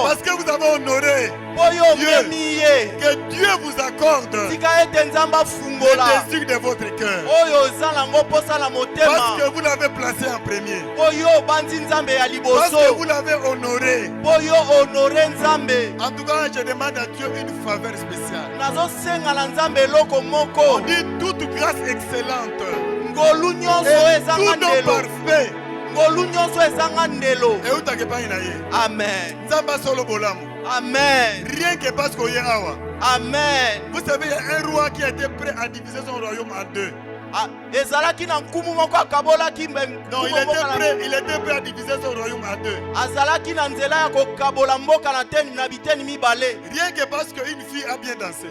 Parce que vous avez honoré Dieu, que Dieu vous accorde le désir de votre cœur. Parce que vous l'avez placé en premier. Parce que vous l'avez honoré. En tout cas, je demande à Dieu une faveur spéciale. On dit toute grâce excellente et tout don parfait. Amen. Amen. Rien que parce qu'on y a. Amen. Vous savez, il y a un roi qui était prêt à diviser son royaume en deux. Non, il était prêt à diviser son royaume en deux. Rien que parce qu'une fille a bien dansé.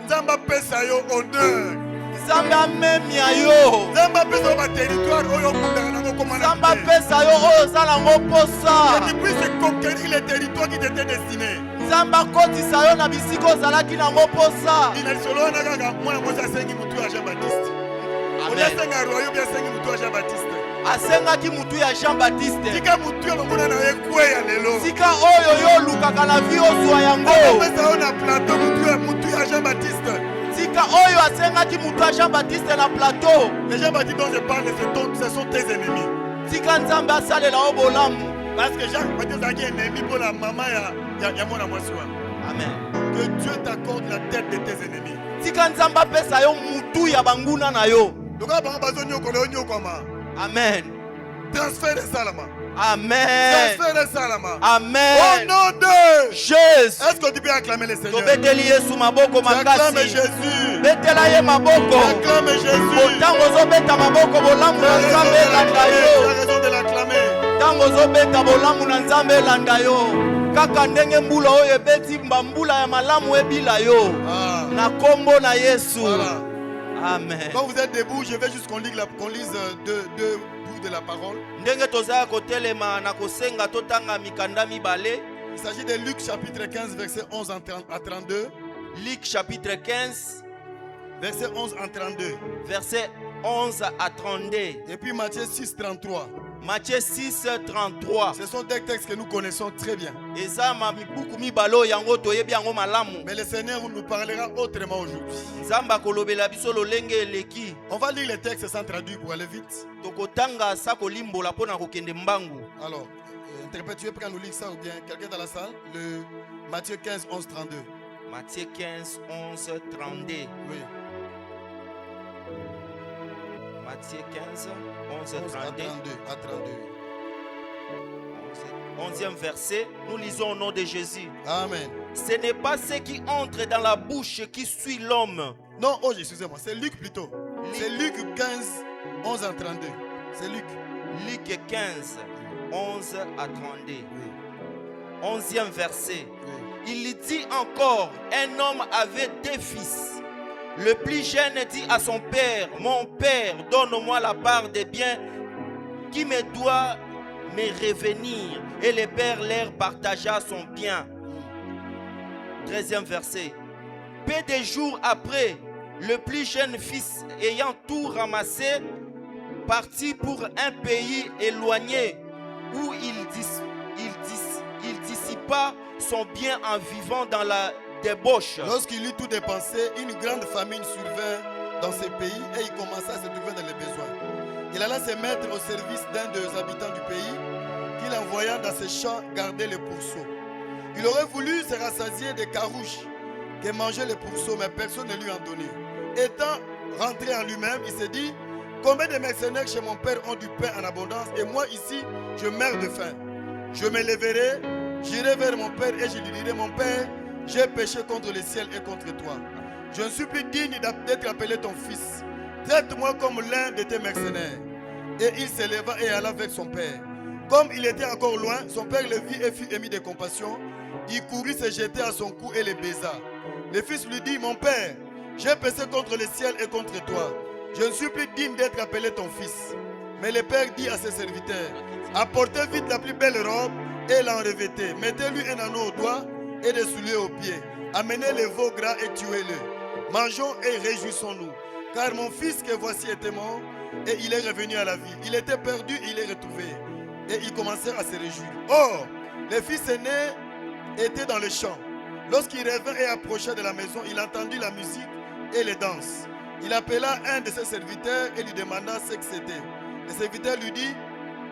Nzamba pesa yo honneur. Nzamba memia yo. Nzamba pesa yo territoire oyo kundana nango komana. Nzamba pesa yo oyo sala ngoposa. Que tu puisses conquérir les territoires qui t'étaient destinés. Nzamba kotisa yo na bisiko zalaki na ngoposa. Ina solo na kaka mwana mwasi asengi mutu ya Jean Baptiste. On a senga royo bien sengi mutu ya Jean Baptiste. Asengaki mutu ya Jean Baptiste. Tika mutu ya ngona na ekwe ya lelo. Sika oyo yo lukaka na vi ozwa yango. Pesa yo na plateau mutu ya Jean Baptiste. Sika oyo asengaki mutu ya Jean Baptiste na plateau. Les Jean Baptiste dont je parle, ce sont tes ennemis. Sika Nzambe asalela o bolamu. Parce que Jean Baptiste a un ennemi pour la maman ya mwana mwasi. Amen. Que Dieu t'accorde la tête de tes ennemis. Sika Nzambe pesa yo mutu ya banguna na yo. Amen. Transfert de Salama. Amen. Transfert de Salama. Amen. Au nom de Jésus. Est-ce que tu peux acclamer le Seigneur? Acclame Jésus. Acclame Jésus. Kaka ndenge mbula oyo ebeti mbambula ya malamu ebila yo. Na kombo na Yesu. Voilà. Amen. Quand vous êtes debout, je vais juste qu'on lise deux bouts de la parole. Ndenge tozaya kotelema na kosenga totanga mikanda mibale. Il s'agit de Luc chapitre 15 verset 11 à 32. Luc chapitre 15 verset 11 à 32. Verset 11 à 32. Et puis Matthieu 6 33. Matthieu 6 33. Ce sont des textes que nous connaissons très bien. Mais le Seigneur nous parlera autrement aujourd'hui. On va lire les textes sans traduire pour aller vite. Alors, interprète, tu es prêt à nous lire ça ou bien quelqu'un dans la salle? Le Matthieu 15 11 32. Matthieu 15 11 32. Oui. Matthieu 15, 11 32. À 32. 11e verset, nous lisons au nom de Jésus. Amen. Ce n'est pas ce qui entre dans la bouche qui suit l'homme. Non, oh, excusez-moi, c'est Luc plutôt. C'est Luc 15, 11 à 32. C'est Luc. Luc 15, 11 à 32. Oui. 11e verset. Oui. Il dit encore, un homme avait deux fils. Le plus jeune dit à son père, mon père, donne-moi la part des biens qui me doit me revenir. Et le père leur partagea son bien. 13e verset. Peu de jours après, le plus jeune fils ayant tout ramassé, partit pour un pays éloigné où il dissipa son bien en vivant dans la débauche. Lorsqu'il eut tout dépensé, une grande famine survint dans ce pays et il commença à se trouver dans les besoins. Il alla se mettre au service d'un des habitants du pays qu'il envoya dans ses champs garder les pourceaux. Il aurait voulu se rassasier des carouches que mangeaient les pourceaux, mais personne ne lui en donnait. Étant rentré en lui-même, il s'est dit, combien de mercenaires chez mon père ont du pain en abondance et moi ici, je meurs de faim. Je me lèverai, j'irai vers mon père et je lui dirai, mon père, j'ai péché contre le ciel et contre toi. Je ne suis plus digne d'être appelé ton fils. Traite-moi comme l'un de tes mercenaires. Et il se leva et alla vers son père. Comme il était encore loin, son père le vit et fut ému de compassion. Il courut se jeter à son cou et le baisa. Le fils lui dit, mon père, j'ai péché contre le ciel et contre toi. Je ne suis plus digne d'être appelé ton fils. Mais le père dit à ses serviteurs, apportez vite la plus belle robe et l'en revêtez. Mettez-lui un anneau au doigt et des souliers aux pieds. Amenez les veaux gras et tuez-le. Mangeons et réjouissons-nous. Car mon fils que voici était mort et il est revenu à la vie. Il était perdu et il est retrouvé. Et ils commencèrent à se réjouir. Or, le fils aîné était dans le champ. Lorsqu'il revint et approcha de la maison, il entendit la musique et les danses. Il appela un de ses serviteurs et lui demanda ce que c'était. Le serviteur lui dit,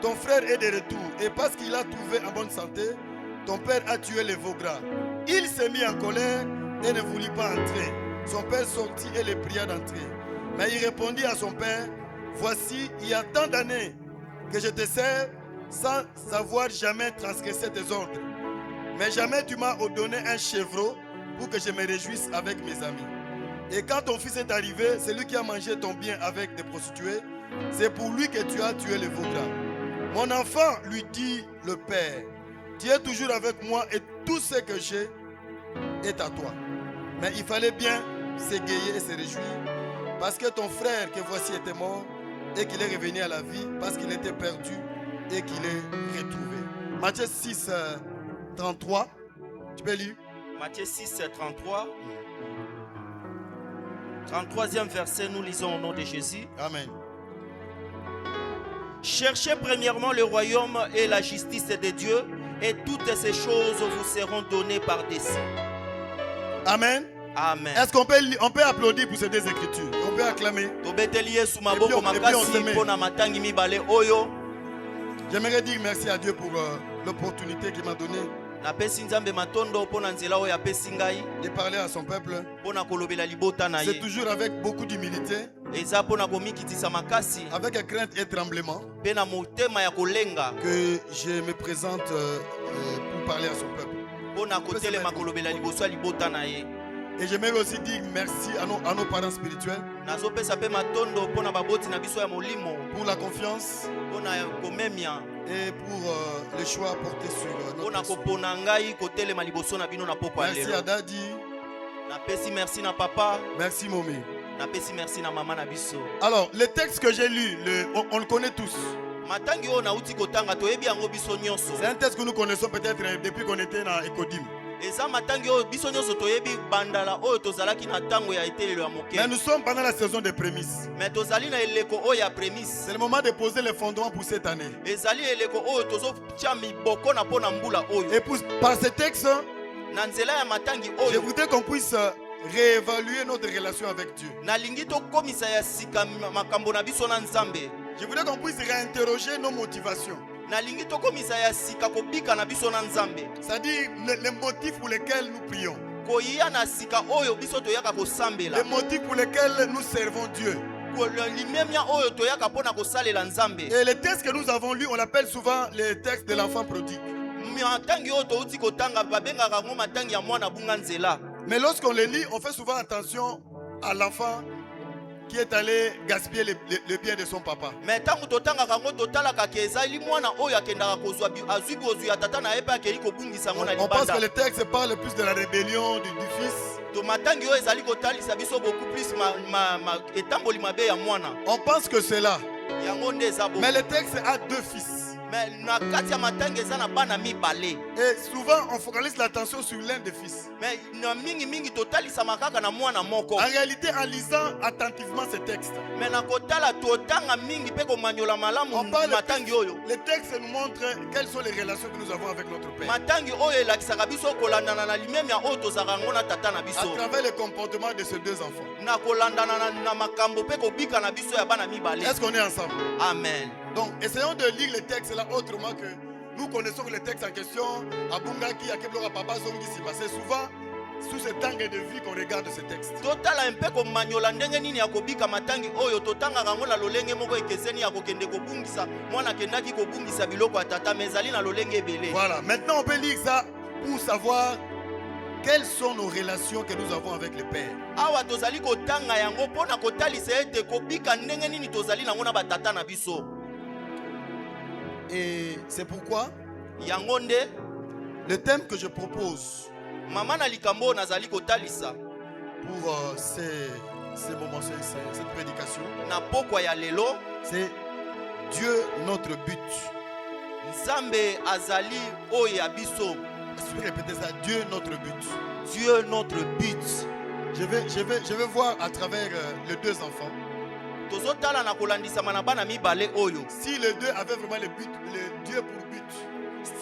ton frère est de retour et parce qu'il a trouvé en bonne santé, ton père a tué les veaux gras. Il s'est mis en colère et ne voulut pas entrer. Son père sortit et le pria d'entrer. Mais il répondit à son père, voici, il y a tant d'années que je te sers sans avoir jamais transgressé tes ordres. Mais jamais tu m'as donné un chevreau pour que je me réjouisse avec mes amis. Et quand ton fils est arrivé, c'est lui qui a mangé ton bien avec des prostituées. C'est pour lui que tu as tué les veaux gras. Mon enfant, lui dit le père, tu es toujours avec moi et tout ce que j'ai est à toi. Mais il fallait bien s'égayer et se réjouir parce que ton frère que voici était mort et qu'il est revenu à la vie parce qu'il était perdu et qu'il est retrouvé. Matthieu 6, 33. Tu peux lire? Matthieu 6, 33. 33e verset, nous lisons au nom de Jésus. Amen. Cherchez premièrement le royaume et la justice de Dieu, et toutes ces choses vous seront données par-dessus. Amen. Amen. Est-ce qu'on peut applaudir pour ces deux écritures? On peut acclamer. J'aimerais dire merci à Dieu pour l'opportunité qu'il m'a donnée de parler à son peuple. C'est toujours avec beaucoup d'humilité, avec crainte et tremblement que je me présente pour parler à son peuple. Et j'aimerais aussi dire merci à nos parents spirituels pour la confiance et pour le choix porté sur notre. Merci à Daddy. Merci na papa. Merci Momi. Merci na maman na biso. Alors, le texte que j'ai lu, on le connaît tous. C'est un texte que nous connaissons peut-être depuis qu'on était dans Ekodim. Mais nous sommes pendant la saison des prémices. C'est le moment de poser les fondements pour cette année. Et par ce texte, je voudrais qu'on puisse réévaluer notre relation avec Dieu. Je voudrais qu'on puisse réinterroger nos motivations. C'est-à-dire les motifs pour lesquels nous prions. Les motifs pour lesquels nous servons Dieu. Et les textes que nous avons lus, on l'appelle souvent les textes de l'enfant prodigue. Mais lorsqu'on les lit, on fait souvent attention à l'enfant qui est allé gaspiller le bien de son papa. On pense que le texte parle plus de la rébellion du fils. On pense que c'est là. Mais le texte a deux fils. Et souvent on focalise l'attention sur l'un des fils. En réalité, en lisant attentivement ce texte, le texte nous montre quelles sont les relations que nous avons avec notre Père. À travers le comportement de ces deux enfants. Est-ce qu'on est ensemble? Amen. Donc, essayons de lire le texte là autrement que nous connaissons le texte en question. C'est souvent sous cet angle de vie qu'on regarde ce texte. Voilà, maintenant on peut lire ça pour savoir quelles sont nos relations que nous avons avec le Père. Et c'est pourquoi le thème que je propose pour ces moments, cette prédication, c'est Dieu notre but. Je peux répéter ça. Dieu est notre but. Dieu notre but. Je vais voir à travers les deux enfants. Tozotala na kolandisama na bana mibale oyo. Si les deux avaient vraiment le but, le Dieu pour but.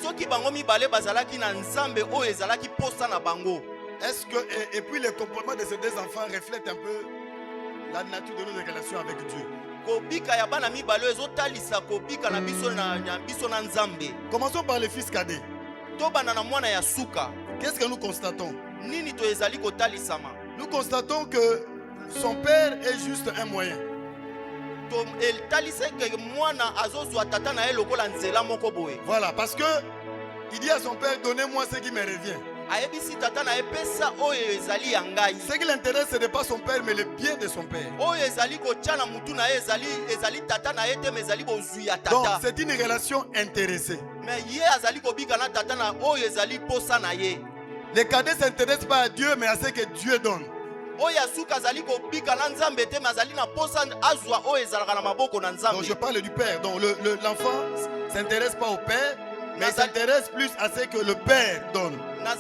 Soki bango mibale bazalaki na nzambe oyo ezalaki posa na bango. Est-ce que et puis le comportement de ces deux enfants reflète un peu la nature de nos relations avec Dieu? Kobika ya bana mibale ezotalisa kobika na biso na nzambe. Commençons par le fils cadet. Tobana na mwana ya suka. Qu'est-ce que nous constatons? Nini to ezali kotalisama? Nous constatons que son père est juste un moyen. Voilà, parce que il dit à son père, donnez-moi ce qui me revient. Ce qui l'intéresse, ce n'est pas son père, mais le bien de son père. Donc, c'est une relation intéressée. Les cadets ne s'intéressent pas à Dieu, mais à ce que Dieu donne. Donc je parle du père. Donc l'enfant ne s'intéresse pas au père, mais il s'intéresse plus à ce que le père donne. Ce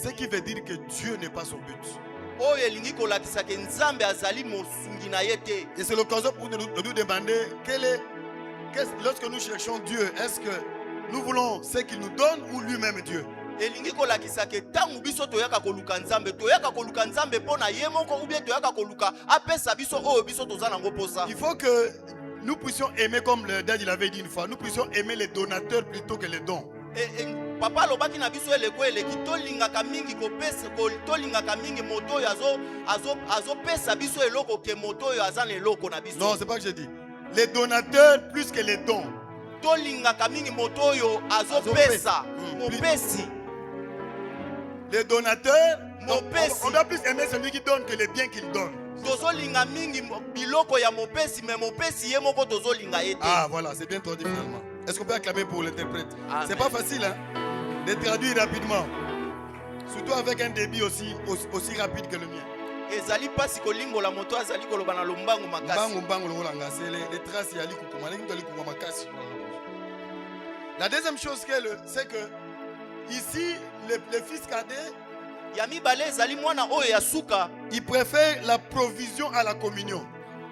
qui veut dire que Dieu n'est pas son but. Et c'est l'occasion pour nous demander lorsque nous cherchons Dieu, est-ce que nous voulons ce qu'il nous donne ou lui-même Dieu? Il faut que nous puissions aimer, comme le dad il avait dit une fois, nous puissions aimer les donateurs plutôt que les dons. Papa lobaki na biso eleko eleki tolingaka mingi tolingaka mingi moto oyo azopesa biso eloko ke moto oyo aza na eloko na biso. Non, c'est pas que je dis. Les donateurs plus que les dons. Tolingaka mingi moto oyo azopesa mopesi. Les donateurs, on doit plus aimer celui qui donne que les biens qu'il donne. Tozolinga mingi biloko ya mopesi mais mopesi ye moko tozolinga yete. Ah voilà, c'est bien traduit finalement. Est-ce qu'on peut acclamer pour l'interprète? C'est pas facile hein, de traduire rapidement. Surtout avec un débit aussi rapide que le mien. Ezali pasi kolimbola moto azali koloba na lombango makasi. Mbango lokola ngase les traces yali kukuma lingi toli kuma makasi. La deuxième chose c'est que ici le fils cadet Yami bale ezali mwana oyo ya suka, il préfère la provision à la communion.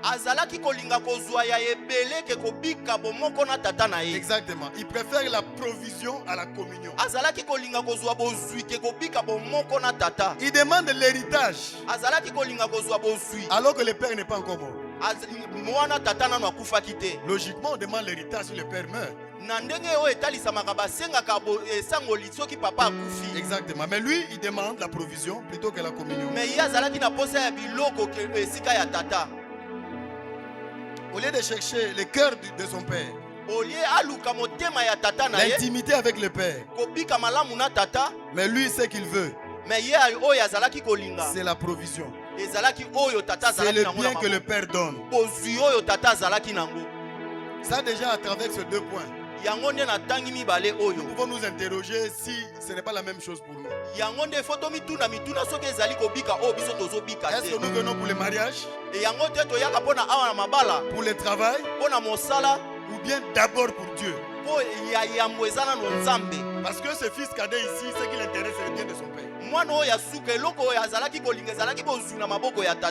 Azalaki kolinga kozwa ya ebele ke kobika bomoko na tata na ye. Exactement. Il préfère la provision à la communion. Azalaki kolinga kozwa bozwi ke kobika bomoko na tata. Il demande l'héritage. Azalaki kolinga kozwa bozwi. Alors que le père n'est pas encore mort. Mwana tata na akufa kite. Logiquement, on demande l'héritage si le père meurt. Exactement. Mais lui, il demande la provision plutôt que la communion. Au lieu de chercher le cœur de son père, l'intimité avec le père, mais lui, ce qu'il veut, c'est la provision. C'est le bien que le père donne. Ça déjà à travers ces deux points, nous pouvons nous interroger si ce n'est pas la même chose pour nous. Est-ce que nous venons pour le mariage, pour le travail, ou bien d'abord pour Dieu? Parce que ce fils cadet ici, ce qui l'intéresse, c'est le bien de son père. Il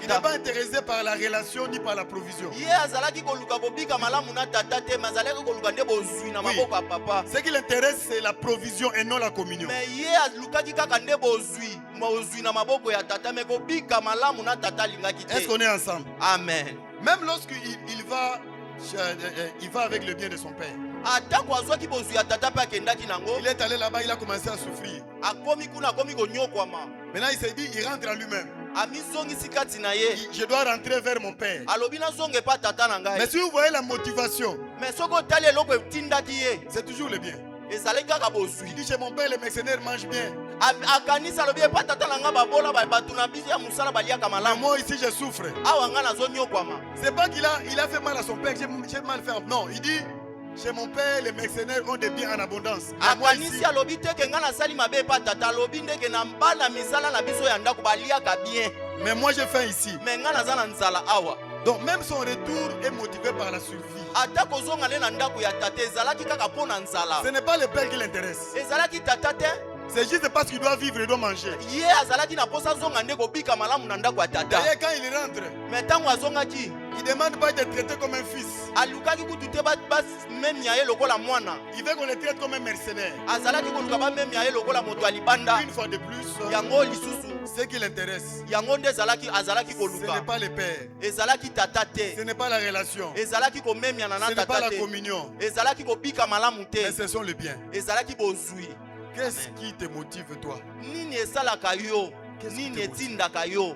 n'est pas intéressé par la relation ni par la provision. Oui. Ce qui l'intéresse, c'est la provision et non la communion. Est-ce qu'on est ensemble? Amen. Même lorsqu'il va avec le bien de son père. Il est allé là-bas, il a commencé à souffrir. Maintenant il s'est dit, il rentre à lui-même. Je dois rentrer vers mon père. Mais si vous voyez la motivation, c'est toujours le bien. Il dit, chez mon père, les mercenaires mangent bien. Moi ici je souffre. C'est pas qu'il a fait mal à son père, j'ai mal fait. Non, il dit, chez mon père, les mercenaires ont des biens en abondance. Mais moi j'ai faim ici. Donc même son retour est motivé par la survie. ata kozonga le na ndako ya tata ezalaki kaka mpo na nzala. Ce n'est pas le père qui l'intéresse. Ezalaki tata te. C'est juste parce qu'il doit vivre, il doit manger. Ye azalaki na posa zonga nde kobika malamu na ndako ya tata. D'ailleurs, quand il rentre, Mais ntango azongaki il ne demande pas d'être traité comme un fils. alukaki kutu te bamemia ye lokola mwana. Il veut qu'on le traite comme un mercenaire. Azalaki koluka bamemia ye lokola moto ya libanda. Une fois de plus, Yango lisusu ce qui l'intéresse, yango nde azalaki ce koluka. n'est pas le père, Ezalaki tata ce te. n'est pas la relation, Ezalaki komemia na ce n'est pas tata la te. communion, Ezalaki kobika malamu mais te. ce sont les biens. Ezalaki bozwi. Qu'est-ce qui te motive toi? Nini esalaka yo? Qu'est-ce qui Nini te motive? etindaka yo?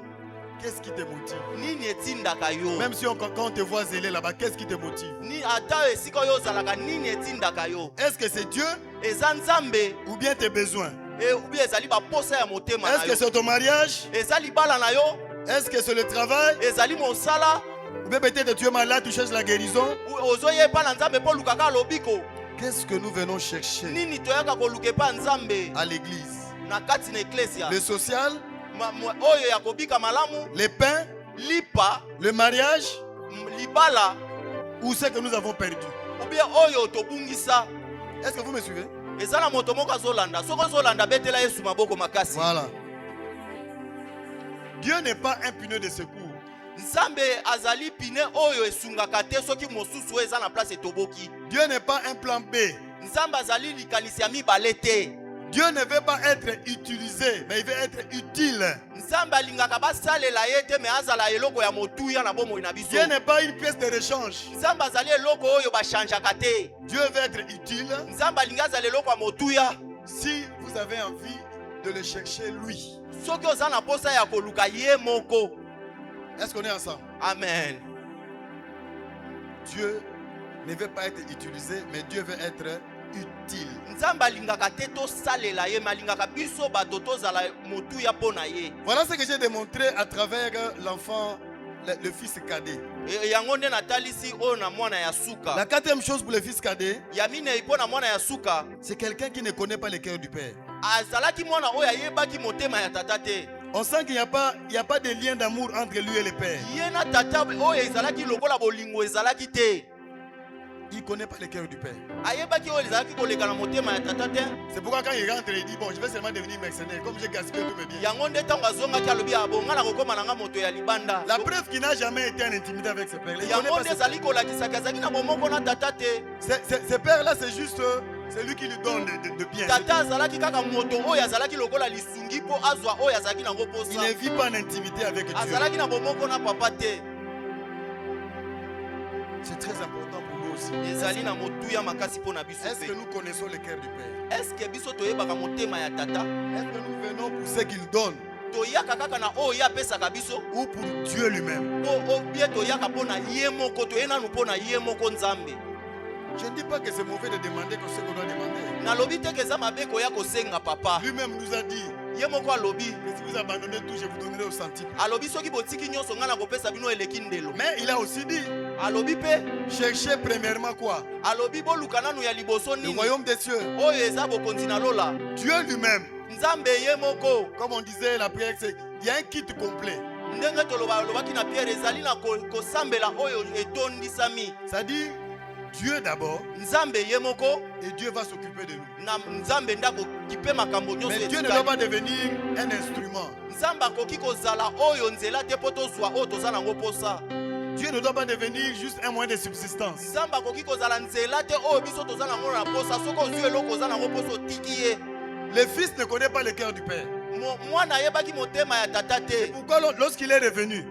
Qu'est-ce qui te motive? Nini etindaka yo? Même si quand on te voit zélé là-bas, qu'est-ce qui te motive? Ni ata esika yo ozalaka nini etindaka yo? Est-ce que c'est Dieu Eza nzambe ou bien tes besoins? ubi ezali baposa ya motema na Est-ce que yo? c'est ton mariage? Eza libala na yo? Est-ce que c'est le travail? Ezali mosala? Ou bien peut-être tu es malade, tu cherches la guérison? Ozoyepa na nzambe mpo lukaka lobiko? Qu'est-ce que nous venons chercher Nini toyaka koluka epa nzambe à l'église? na kati na eklesia? Le social, Oyo ya kobika malamu, les pains, lipa, le mariage, libala, ou ce que nous avons perdu? ou bien oyo tobungisa. Est-ce que vous me suivez? Ezala moto moko azolanda. Soko azolanda betela Yesu maboko makasi. Voilà. Dieu n'est pas un pneu de secours. Nzambe azali pine oyo esungaka te soki mosusu oyo eza na place etoboki. Dieu n'est pas un plan B. Nzambe azali likanisi ya mibale te. Dieu ne veut pas être utilisé, mais il veut être utile. Nzambe alingaka basalela ye te me azala eloko ya motuya na bomoi na biso. Dieu n'est pas une pièce de rechange. Nzambe azali eloko oyo bashanjaka te. Dieu veut être utile Nzambe alingi azala eloko ya motuya. si vous avez envie de le chercher lui. Soki oza na posa ya koluka ye moko. Est-ce qu'on est ensemble? Amen. Dieu ne veut pas être utilisé, mais Dieu veut être utile. Nzambe alingaka te tosalela ye me alingaka biso bato tozala motuya mpo na ye. Voilà ce que j'ai démontré à travers l'enfant, le fils cadet. Yango nde natalisi oyo na mwana ya suka. La quatrième chose pour le fils cadet, Ya minei mpo na mwana ya suka. c'est quelqu'un qui ne connaît pas le cœur du père. Azalaki mwana oyo ayebaki motema ya tata te. On sent qu'il n'y a pas de lien d'amour entre lui et le père. Ye na tata oyo ezalaki lokola bolingo ezalaki te. Il ne connaît pas le cœur du père. Ayebaki oyo ezalaki koleka na motema ya tata te. C'est pourquoi quand il rentre, il dit, bon, je vais seulement devenir mercenaire, comme j'ai gaspillé tous mes biens. Yango nde ntango azongaki alobi abonga na kokoma na nga moto ya libanda. La preuve qu'il n'a jamais été en intimité avec ses pères. Il connaît Yango pas nde ses ezali kolakisaka azalaki na bomoko na tata te. Ces pères-là, c'est juste, c'est lui qui lui donne de bien. Tata azalaki kaka moto oyo azalaki lokola lisungi mpo azwa oyo azalaki nango Il posa. ne vit pas en intimité avec Dieu. Azalaki na bomoko na papa te. C'est très important pour nous aussi. Ezali na motuya makasi mpo na biso Est-ce que pe. nous connaissons le cœur du père? Est-ce que biso toyebaka motema ya tata? Est-ce que nous venons pour ce qu'il donne Toyaka kaka na oyo ye apesaka biso? ou pour Dieu lui-même? O bien toyaka mpo na ye moko, toye nanu mpo na ye moko Nzambe. Je ne dis pas que c'est mauvais de demander que ce qu'on doit demander. Nalobi te ke eza mabe koya kosenga papa. Lui-même nous a dit Ye moko alobi. que si vous abandonnez tout, je vous donnerai au centime. Alobi soki botiki nyonso nga na kopesa bino eleki ndelo. Mais il a aussi dit, Alobi pe, cherchez premièrement quoi? alobi boluka nanu ya liboso Le nini? royaume des cieux. Oyo eza bokonzi na lola. Dieu lui-même. Nzambe ye moko. Comme on disait, la prière, il y a un kit complet. Ndenge tolobaki na Pierre ezali na kosambela oyo etondisami. Ça dit, Dieu d'abord, Nzambe ye moko et Dieu va s'occuper de nous. na Nzambe ndako kipe makambo nyonso Mais Dieu ne etikali. doit pas devenir un instrument. Nzambe akoki kozala oyo nzela te mpo tozwa oyo toza nango posa. Dieu ne doit pas devenir juste un moyen de subsistance. Nzambe akoki kozala nzela te oyo biso toza nango na posa. Soki ozwi eloko oza nango posa otiki ye. Le fils ne connaît pas le cœur du père. Mwana ayebaki motema ya tata te. Pourquoi lorsqu'il est revenu,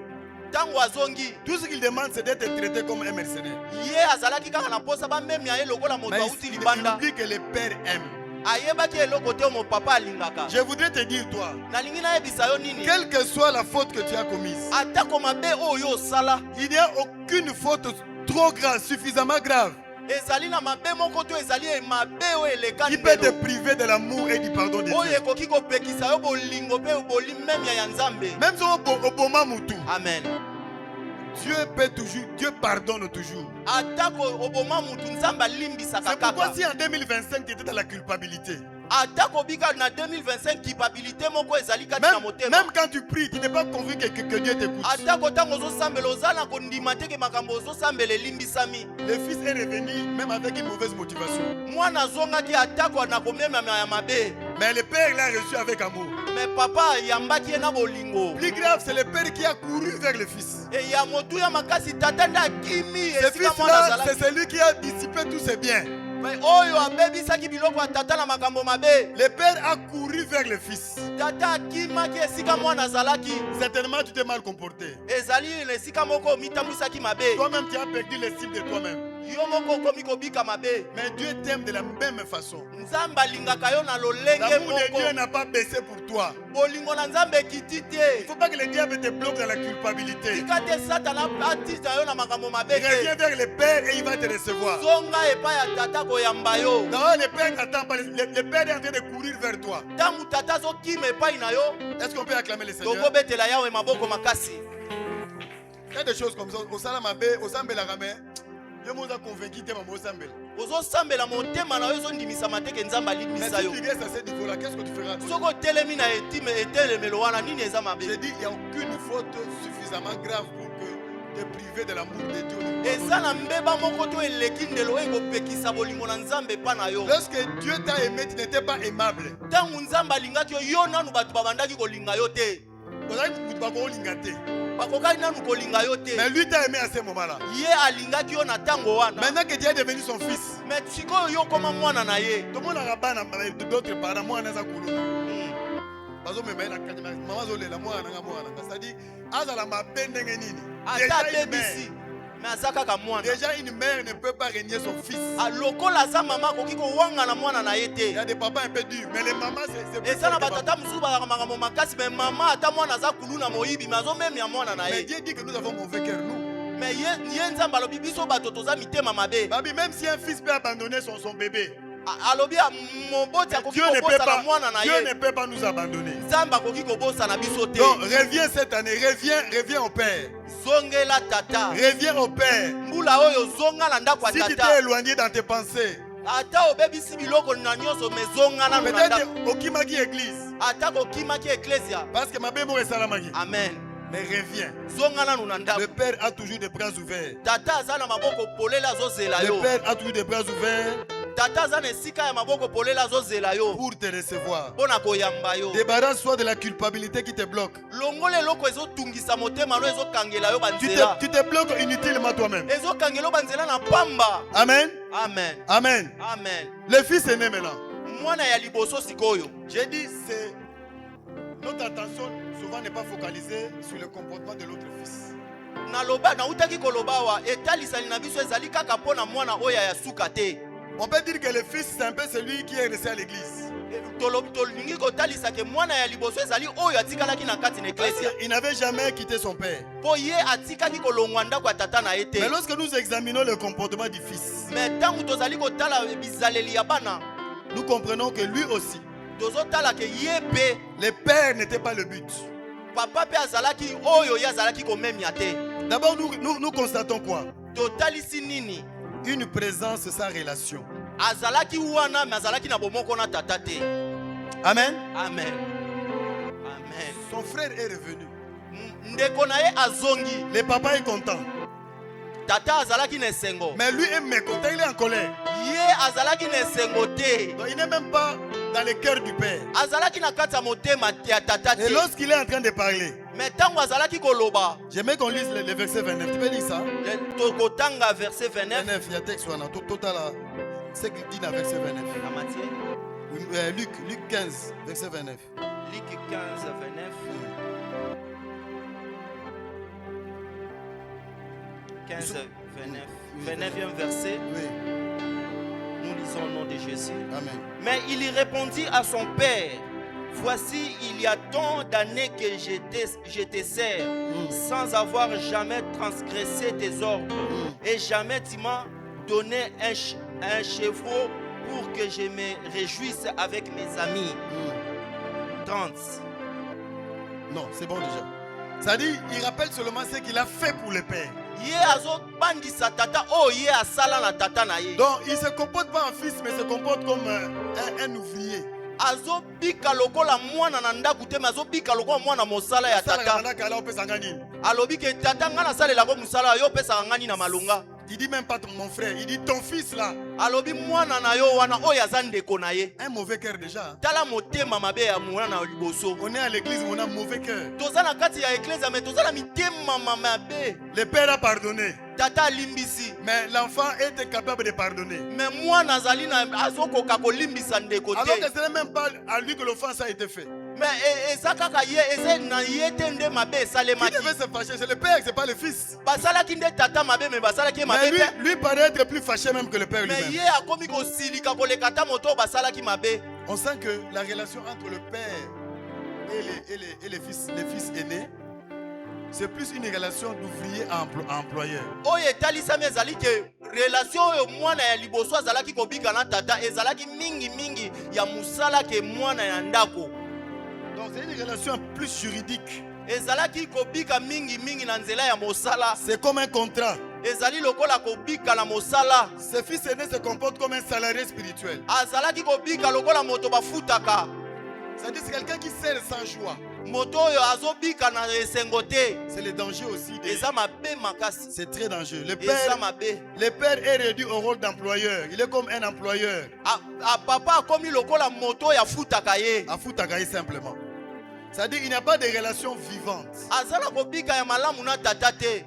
Ntango azongi tout ce qu'il demande c'est d'être traité comme un mercenaire. ye azalaki kaka na posa bamemia ye lokola moto Mais auti il libanda. oublie que le père aime. Ayebaki eloko te mo papa alingaka. Je voudrais te dire toi, Nalingi nayebisa yo nini? quelle que soit la faute que tu as commise, Atako mabe oyo osala il n'y a aucune faute trop grave, suffisamment grave, ezali na mabe moko to ezali mabe oyo eleka qui peut te ndelo. priver de l'amour et du pardon de Oyo Dieu. ekoki kopekisa yo bolingo pe bolimemia ya Nzambe. Même si au moment moutou, Amen. Dieu peut toujours, Dieu pardonne toujours. Atako oboma mutu Nzambe alimbisaka C'est pourquoi kaka. si en 2025 tu étais dans la culpabilité, Atako bika na 2025 kipabilité moko ezali kati na motema. Même quand tu pries, tu n'es pas convaincu que Dieu t'écoute. Atako tango zo sambela ozana kondima te ke makambo zo sambela limbisami. Le fils est revenu même avec une mauvaise motivation. Mwana zonga ki atako na komema ya mabe. Mais le père l'a reçu avec amour. Mais papa yambaki na bolingo. Plus grave, c'est le père qui a couru vers le fils. Et ya motu ya makasi tata nda kimi. Ce fils-là, c'est celui qui a dissipé tous ses biens. Mais oyo abebisaki biloko tata na makambo mabe. Le père a couru vers le fils. Tata kimaki esika mwana zalaki. Certainement, tu t'es mal comporté. Ezali esika moko mitambwisaki mabe. Toi-même, tu as perdu l'estime de toi-même. Yo moko komi kobika mabe. Mais Dieu t'aime de la même façon. Nzamba lingaka yo na lolenge L'amour de moko. Dieu n'a pas baissé pour toi. Bolingo na nzambe kiti Il te. ne faut pas que le diable te bloque dans la culpabilité. Tika te satana atisa yo na makambo mabe Reviens te. vers le père et il va te recevoir. Zonga epa ya tata koyamba yo. Non, le père n'attend pas. Le père est en train de courir vers toi. Tangu tata zo kima epai na yo. Est-ce qu'on peut acclamer le Seigneur? Toko betela yawe maboko makasi. Il y a des choses comme ça. Au Salamabé, au Sambela Ramé, Dieu nous a convaincu que maman Sambela. Ozo sambela motema na yo zo ndimisa mateke nzamba Mais limisa si yo. tu restes à ce niveau-là, qu'est-ce que tu feras? Soko telemi na etime etelemelo wana nini eza mabe. J'ai dit, il n'y a aucune faute suffisamment grave pour que te priver de l'amour de Dieu. Eza na mbeba moko to eleki ndelo ekopekisa bolingo na nzambe pa na yo. Lorsque Dieu t'a aimé, tu n'étais pas aimable. Tangu nzambe alingaki yo yo nanu bato babandaki kolinga yo te. Bakokaki nanu kolinga yo te. Mais lui t'a aimé à ce moment-là. Ye alingaki yo na tango wana. Maintenant que Dieu est devenu son fils, Mais sikoyo yo koma mwana na ye. tout le monde a rabat d'autres parents. Moi, je suis c'est-à-dire, Ata bebisi. Mais aza kaka mwana. déjà une mère ne peut pas régner son fils. Alokola za mama koki kowanga na mwana na ye Il te. y a des papas un peu durs, mais les mamans, c'est plus Eza na fort que batata papa. mosusu bazalaka makambo makasi mais mama ata mwana aza kulu na moyibi mais azomemia mwana na Mais ye. Dieu dit que nous avons mauvais cœur, nous. Mais ye nzambe alobi biso bato toza mitema mabe. Babi, même si un fils peut abandonner son bébé, Alobi moboti akoki Dieu ne, peut kobosa na pas, mwana na Dieu ye. ne peut pas nous abandonner. Nzambe akoki kobosa na biso te. Donc, reviens cette année, reviens au Père. Zongela tata. Reviens au Père. Mbula oyo zonga na ndako ya Si tu t'es tata. éloigné dans tes pensées, Ata obebisi biloko na nyonso mais zonga na ndako. peut-être au Kimaki église, Ata kokimaki ecclesia. parce que ma bébé est salamaki. Amen. Mais reviens. Zonga nanu na ndako. Le Père a toujours des bras ouverts. Tata aza na maboko polela azozela Le yo. Père a toujours des bras ouverts Tata aza na esika ya maboko polela azozela yo. pour te recevoir. Mpona koyamba yo. Débarrasse-toi de la culpabilité qui te bloque. Longola eloko ezotungisa motema no ezokangela yo banzela. Tu te bloques inutilement toi-même. Ezokangela yo banzela na pamba. Amen. Amen. Amen. Amen. Le fils est né maintenant. Mwana ya liboso sikoyo. J'ai dit, c'est notre attention souvent n'est pas focalisée sur le comportement de l'autre fils. Naloba nautaki koloba wa etalisali na biso ezali kaka mpona mwana oyo ya suka te. On peut dire que le fils, c'est un peu celui qui est resté à l'église. Tolingi kotalisa ke mwana ya liboso ezali oyo atikalaki na kati na Parce eklesia. qu'il n'avait jamais quitté son père. Po ye atikaki kolongwa ndako ya tata na ye te. Mais lorsque nous examinons le comportement du fils, Mais ntango tozali kotala bizaleli ya bana, nous comprenons que lui aussi, tozotala ke ye pe le père n'était pas le but. papa pe azalaki oyo ye azalaki komemia te. D'abord, nous constatons quoi? Totalisi nini? Une présence sans relation. Azalaki wana mais azalaki na bomoko na tata te. Amen. Amen. Amen. Son frère est revenu. Ndeko na ye azongi. Le papa est content. Tata azalaki na esengo. Mais lui est mécontent, il est en colère. Ye azalaki na esengo te. Donc, il n'est même pas dans le cœur du père. Azalaki na kati ya motema ya tata Et te. lorsqu'il est en train de parler, Mais ntango azalaki koloba, j'aimerais qu'on lise le verset 29. Tu peux lire ça? tokotanga verset 29 29, il y a texte total. C'est qu'il dit dans verset 29. na Matthieu. Oui, Luc 15, verset 29. Luc 15, 29. 15, 29. 29e verset. Oui, Nous lisons au nom de Jésus. amen. Mais il y répondit à son père: Voici, il y a tant d'années que je te sers, sans avoir jamais transgressé tes ordres, et jamais tu m'as donné un chevreau pour que je me réjouisse avec mes amis. 30. Non, c'est bon déjà. Ça dit, il rappelle seulement ce qu'il a fait pour le père. Ye azo bandisa tata o ye asala na tata na ye. Donc, il ne se comporte pas en fils, mais se comporte comme un ouvrier. azobika lokola mwana na ndaku te, mais azobika lokola mwana mosala ya tata. Alobi ke tata nga nasalela ko musala yo pesa ngani na malunga. Il dit même pas mon frère, il dit ton fils là. Alobi mwana na yo wana oyo aza ndeko na ye. Un mauvais cœur déjà. Tala motema mabe ya mwana na liboso. On est à l'église, on a un mauvais cœur. Toza na kati ya église mais toza na mitema mabe. Le père a pardonné. Tata limbisi. Mais l'enfant était capable de pardonner. Mais mwana azali na azokoka kolimbisa ndeko te. Alors que ce n'est même pas à lui que l'offense a été faite. Mais ezakaka ye eze na yete nde mabe salemaki. Qui devait se fâcher? C'est le père, c'est pas le fils. Basala ki nde tata mabe mais basala ki mabe. Mais lui paraît être plus fâché même que le père lui-même. Mais ye akomi ko silika ko lekata moto basala ki mabe. On sent que la relation entre le père et les fils aînés, c'est plus une relation d'ouvrier à employeur. Oye talisami ezali ke relation oyo mwana ya liboso azalaki kobika na tata ezalaki mingi ya musala ke mwana ya ndako. Donc c'est une relation plus juridique. Ezalaki kobika mingi na nzela ya mosala. C'est comme un contrat. Ezali lokola kobika na mosala. Ce fils aîné se comporte comme un salarié spirituel. Azalaki kobika lokola moto bafutaka. C'est-à-dire c'est quelqu'un qui sert sans joie. Moto oyo azobika na esengo te. C'est le danger aussi. Eza mabe makasi. C'est très dangereux. Le père est réduit au rôle d'employeur. Il est comme un employeur. Papa komi lokola moto ya futaka ye. A futaka ye simplement. C'est-à-dire qu'il n'y a pas de relation vivante. Azala kobika ya malamu na tata te.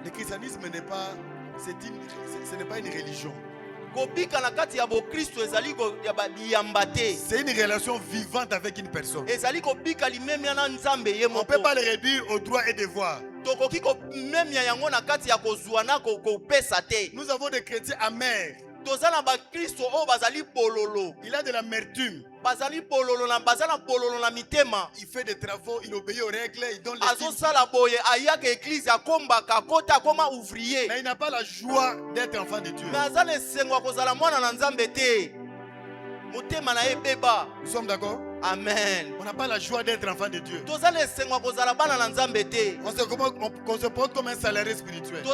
Le christianisme n'est pas, ce n'est pas une religion. Kobika na kati ya bo Kristo ezali ko ya biyamba te. C'est une relation vivante avec une personne. Ezali kobika limemia na nzambe ye moko. On ne peut pas le réduire aux droits et devoirs. Tokoki ko memia yango na kati ya kozwa na ko pesa te. Nous avons des chrétiens amers. Tozana ba Kristo o bazali pololo. Il a de l'amertume. Bazali pololo na bazana pololo na mitema. Il fait des travaux, il obéit aux règles, il donne les dîmes. Azosala boye ayaka église akombaka kota koma ouvrier. Mais il n'a pas la joie d'être enfant de Dieu. Mais azana sengwa kozala mwana na nzambe te. Motema na ebeba. Nous sommes d'accord? Amen. On n'a pas la joie d'être enfant de Dieu. On se porte comme un salarié spirituel.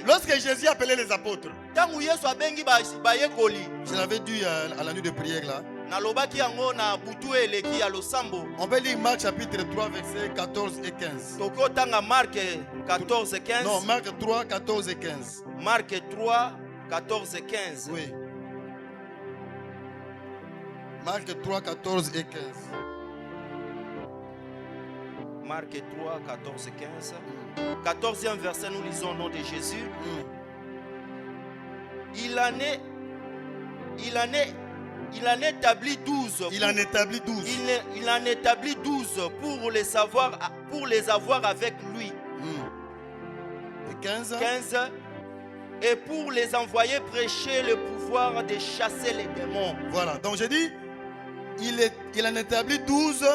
Lorsque Jésus appelait les apôtres, je l'avais dit à la nuit de prière là. On peut lire Marc chapitre 3 versets 14 et 15. Marc 14 et 15. Non, Marc 3, 14 et 15. Marc 3, 14 et 15. Oui. Marc 3, 14 et 15. Marc 3, 14 et 15. 14e verset, nous lisons au nom de Jésus. Il en établit 12. Il en établit 12. Il en établit 12 pour les avoir avec lui. Et 15. Et pour les envoyer prêcher le pouvoir de chasser les démons. Voilà, donc j'ai dit, il en établit 12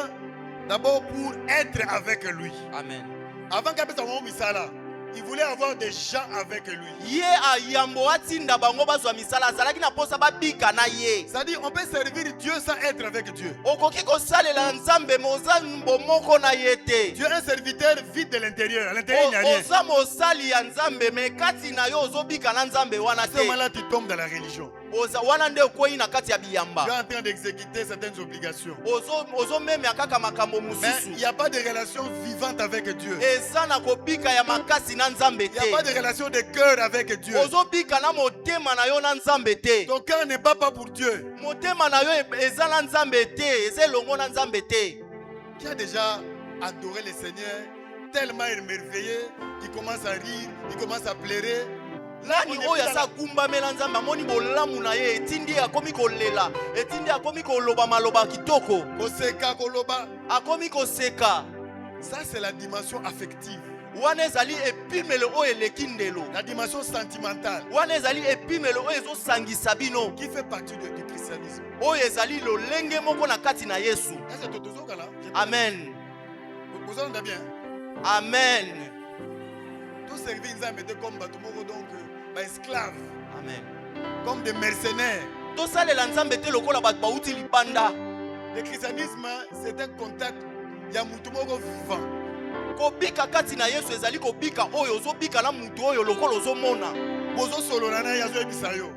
d'abord pour être avec lui. Amen. Avant qu'il puisse avoir misala, il voulait avoir des gens avec lui. C'est-à-dire on peut servir Dieu sans être avec Dieu. Dieu est un serviteur vide de l'intérieur. À l'intérieur, il n'y a rien. À ce moment-là, tu tombes dans la religion. Tu es en train d'exécuter certaines obligations. Mais il n'y a pas de relation vivante avec Dieu. Il n'y a pas de relation de cœur avec Dieu. Ton cœur n'est pas pour Dieu. Qui a déjà adoré le Seigneur, tellement émerveillé, il commence à rire, il commence à pleurer. Nani oyo asakumbamela nzambe amoni bolamu na ye etindi akomi kolela etindi akomi koloba maloba kitoko koseka koloba akomi koseka. Ça c'est la dimension affective. Wana ezali epimelo oyo eleki ndelo. La dimension sentimentale. Wana ezali epimelo oyo ezosangisa bino. Qui fait partie du christianisme. Oyo ezali lolenge moko na kati na Yesu. Amen. Vous entendez bien? Amen. Tout servir Nzambe était comme batumoko donc esclaves. Amen. Comme des mercenaires. Tout ça les Nzambe te lokola bat bauti libanda. Le christianisme c'est un contact ya mutumoko vivant. Kobika kati na Yesu ezali kobika oyo ozobika na mutu oyo lokola ozomona. Bozo solo na yazo ebisayo.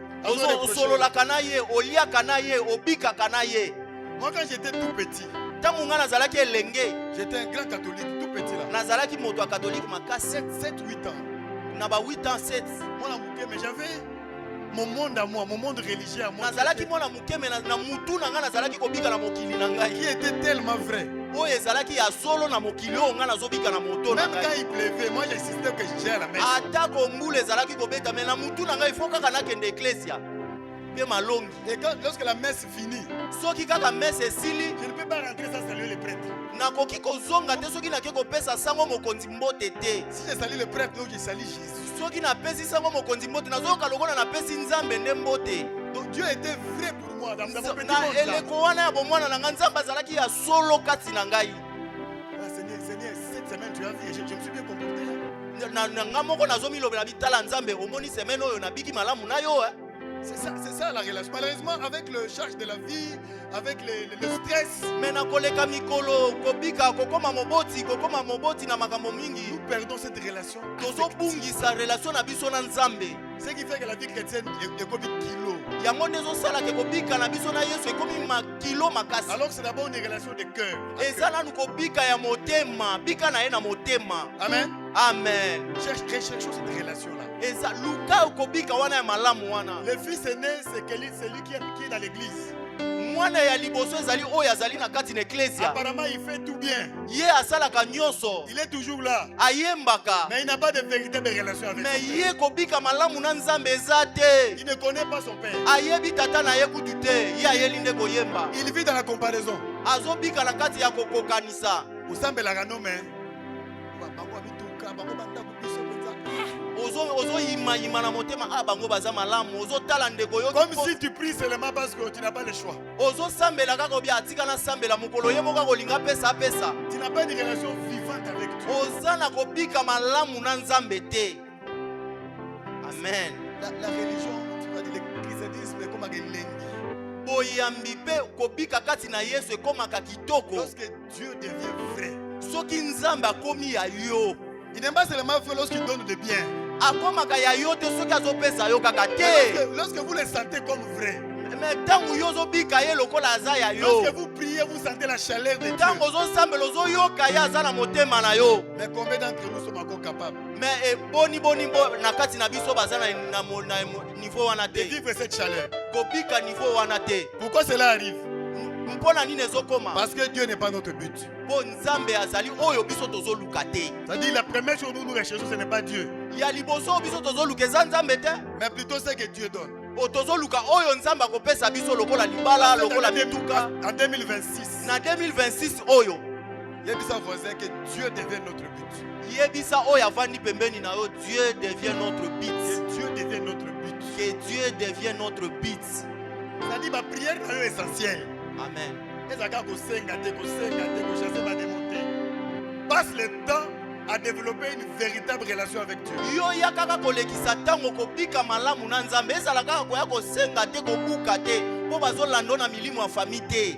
osololaka na ye, oliaka na ye, obikaka na ye. Moi quand j'étais tout petit, Ntango nga nazalaki elenge, j'étais un grand catholique, tout petit là. nazalaki moto ya catholique makasi 7, 8 ans. na ba 8 ans 7. Moi la mouké, mais j'avais mon monde à moi, mon monde religieux à moi. Nazalaki mwana muke me na mutu na nga nazalaki kobika na mokili na Qui ngai. était tellement vrai. Oyo ezalaki ya solo na mokili oyo nga nazobika na moto na Même quand ngai. il pleuvait, moi j'insistais que je gère la messe. Atako mbula ezalaki kobeta me na mutu na ngai ifo kaka nakende eklesia. Mpe malongi. Et lorsque la messe finit, Soki kaka mese esili, je ne peux pas rentrer sans saluer le prêtre. nakoki kozonga te soki nake kopesa sango mokonzi mbote te. Si je salue le prêtre, donc je salue Jésus. Soki napesi sango mokonzi mbote nazoyoka lokola napesi nzambe nde mbote. Donc Dieu était vrai pour moi dans mon petit Na monde là. eleko wana ya bomwana na ngai nzambe azalaki ya solo kati na ngai. Ah, Seigneur, cette semaine tu as vu, je me suis bien comporté. Na nga moko nazomilobela bitala nzambe omoni semaine oyo nabiki malamu na yo. C'est ça la relation. Malheureusement, avec le charge de la vie, avec le stress, Me na koleka mikolo kobika kokoma moboti na makambo nous mingi. perdons cette relation. Tozobungisa relation na biso na nzambe. Ce qui fait que la vie chrétienne est comme un kilo. Yango nde ezosalaka kobika na biso na yesu ekomi makilo makasi. Alors que c'est d'abord une relation de cœur. Eza nanu kobika ya motema, bika na ye na motema. Amen. Amen. Cherchons cette relation-là. Eza luka kobika wana ya malamu wana. Le fils aîné, c'est celui qui est dans l'église. Mwana ya liboso ezali oyo azali na kati na eklesia. Apparemment, il fait tout bien. Ye asalaka nyonso. Il est toujours là. Ayembaka. Mais il n'a pas de véritable relation avec Me son ye père. kobika malamu na nzambe eza te. Il ne connaît pas son père. Ayebi tata na ye kutu te. Ye ayeli nde koyemba. Il vit dans la comparaison. Azobika na kati ya kokokanisa. Osambelaka no mais Ozoyima na motema bango baza malamu. Ozotala ndeko yo. comme si tu pries seulement parce que tu n'as pas le choix. Ozosambela kaka obi atika na sambela mokolo ye moka kolinga pesa pesa. Tu n'as pas une relation vivante avec Dieu. Oza na kobika malamu na nzambe te. Amen. La religion, tu vas dire le christianisme est comme un lengi. Boyambi pe kobika kati na Yesu ekomaka kitoko. Lorsque Dieu devient vrai. Soki nzambe akomi ya yo. Il n'est pas seulement vrai lorsqu'il donne le bien. Akomaka ya yo te soki azopesa yo kaka te. Lorsque vous le sentez comme vrai. Mais ntango yo ozobika ye lokola aza ya yo. Lorsque vous priez, vous sentez la chaleur de Dieu. Ntango ozosambela ozoyoka ye aza na motema na yo. Mais combien d'entre nous sommes encore capables Mais boni na kati na biso baza na niveau wana de te. vivre cette chaleur? Kobika niveau wana te. Pourquoi cela arrive? Mpona nini ezokoma? Parce que Dieu n'est pas notre but. Po nzambe azali oyo biso tozoluka te. C'est-à-dire la première chose que nous recherchons, ce n'est pas Dieu. Ya liboso biso tozoluka eza nzambe te. Mais plutôt ce que Dieu donne. Tozoluka oyo nzambe akopesa biso lokola libala lokola mituka. En 2026, Na 2026 oyo il y a dit à voisin que Dieu devient notre but. yebisa oyo avandi pembeni na yo. Dieu devient notre but. Que Dieu devient notre but. Que Dieu devient notre but. C'est-à-dire ma prière est essentielle. Amen. Passe le temps à développer une véritable relation avec Dieu. Yo ya kaka kolekisa ntango kobika malamu na nzambe ezala kaka koya kosenga te kobuka te mpo bazolanda na milimo ya fami te.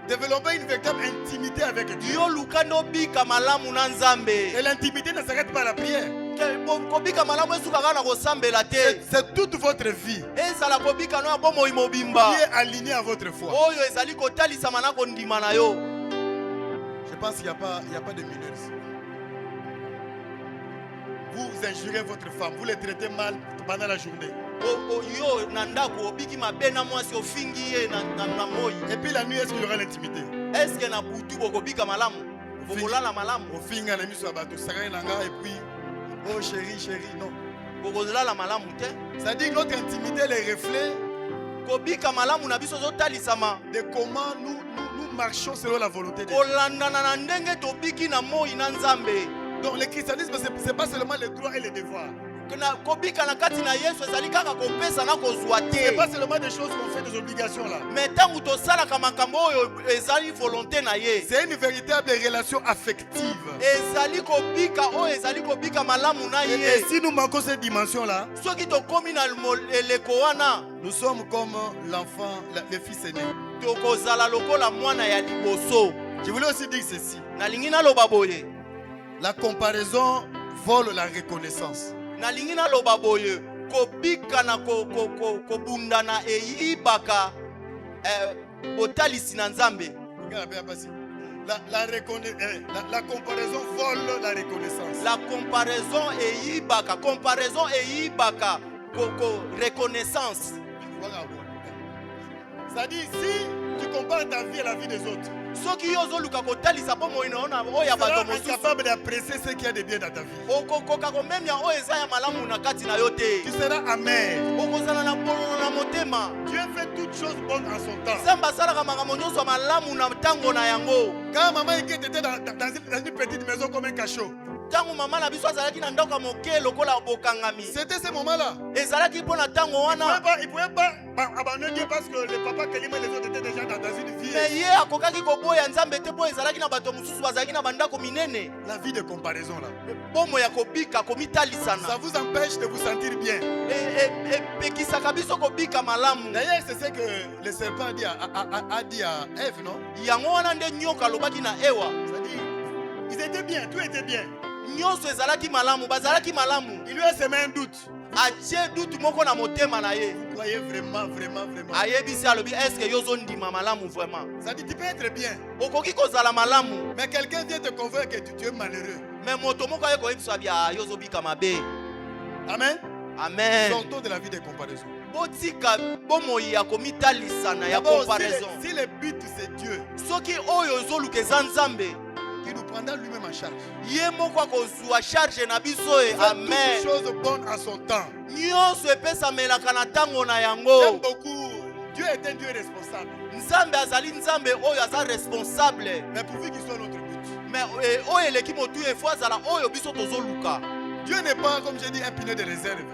Développer une véritable intimité avec Dieu. Yo luka nde obika malamu na nzambe. Et l'intimité ne s'arrête pas à la prière. Kobika malamu esukaka na kosambela te. C'est toute votre vie Ezala kobika no ya bomoi mobimba qui est alignée à votre foi. oyo ezali kotalisama na kondima na yo. Je pense qu'il n'y a pas de mineurs ici. Vous injurez votre femme, vous les traitez mal pendant la journée. Yo na ndako obiki mabe na mwasi ofingi ye na moi. Et puis la nuit, est-ce qu'il y aura l'intimité? Eske na butu bokobika malamu? Bokolala malamu? Au fin, on a mis sur la bateau, et puis, oh chérie, non. Bokolala malamu te? C'est-à-dire notre intimité, les reflets Kobika malamu na biso zotalisama de comment nous marchons selon la volonté de Dieu. kolandana na ndenge tobiki na moi na nzambe. Donc le christianisme, ce n'est pas seulement les droits et les devoirs. Kobika na kati na Yesu ezali kaka kopesa na kozwa Ce n'est te. pas seulement des choses qu'on fait, des obligations là. Mais ntango tosalaka makambo oyo ezali volonté na ye. C'est une véritable relation affective. Ezali kobika oyo ezali kobika malamu na Et ye. si nous manquons cette dimension-là, Soki tokomi na eleko wana nous sommes comme l'enfant, le fils aîné. tokozala lokola mwana ya liboso. Je voulais aussi dire ceci. Nalingi naloba boye. La comparaison vole la reconnaissance. Nalingi naloba boye. kobika na kobundana eyibaka botalisi na Nzambe. La comparaison vole la reconnaissance. La comparaison eyibaka, reconnaissance. Ça dit, si tu compares ta vie à la vie des autres, tu Soki yozo luka kotalisa po moino na oya seras bato mosusu. incapable d'apprécier ce qu'il y a de bien dans ta vie. Okokoka ko memya o eza ya malamu na kati na yote. Tu seras amer. Okozala na bono na motema. Dieu fait toutes choses bonnes en son temps. Nzambe asalaka makambo nyonso malamu na ntango na yango. Quand maman Inquiète était dans une petite maison comme un cachot, Ntango mama na biso azalaki na ndako moke lokola bokangami. c'était ce moment-là. Ezalaki mpo na ntango wana. Il ne pouvait pas abandonner Dieu parce que le papa Kelima et les autres étaient déjà dans une vie. Mais ye akokaki koboya Nzambe te po ezalaki na bato mosusu bazalaki na bandako minene. La vie de comparaison là. Bomo ya kobika komitalisana. Ça vous empêche de vous sentir bien. Pekisaka biso kobika malamu. D'ailleurs, c'est ce que le serpent a dit à Ève, non? Yango wana nde nyoka alobaki na Ewa. C'est-à-dire, ils étaient bien, tout était bien. Nyonso ezalaki malamu, bazalaki malamu. Il lui a semé un doute. Atie doute moko na motema na ye. Vous croyez vraiment. Ayebisi alobi est-ce que yozo ndima malamu vraiment? Ça dit, tu peux être bien. Okoki kozala malamu. Mais quelqu'un vient te convaincre que tu es malheureux. Mais moto moko aye koyebisa bia yozo bika mabe. Amen. Amen. Sortons de la vie de comparaison. Botika bomoi ya komitalisana ya D'abord, comparaison. si le but c'est Dieu, Soki oyo zoluka eza Nzambe, il nous prendra lui-même en charge. ye moko akozwa charge na biso e. Toutes Amen. choses bonnes à son temps. Nyonso epesamelaka na ntango na J'aime yango. beaucoup. Dieu est un Dieu responsable. Nzambe azali Nzambe oyo aza responsable. Mais pourvu qu'il soit notre but. Mais oyo eleki motu efo azala oyo biso tozoluka. Dieu n'est pas, comme j'ai dit, un pilier de réserve.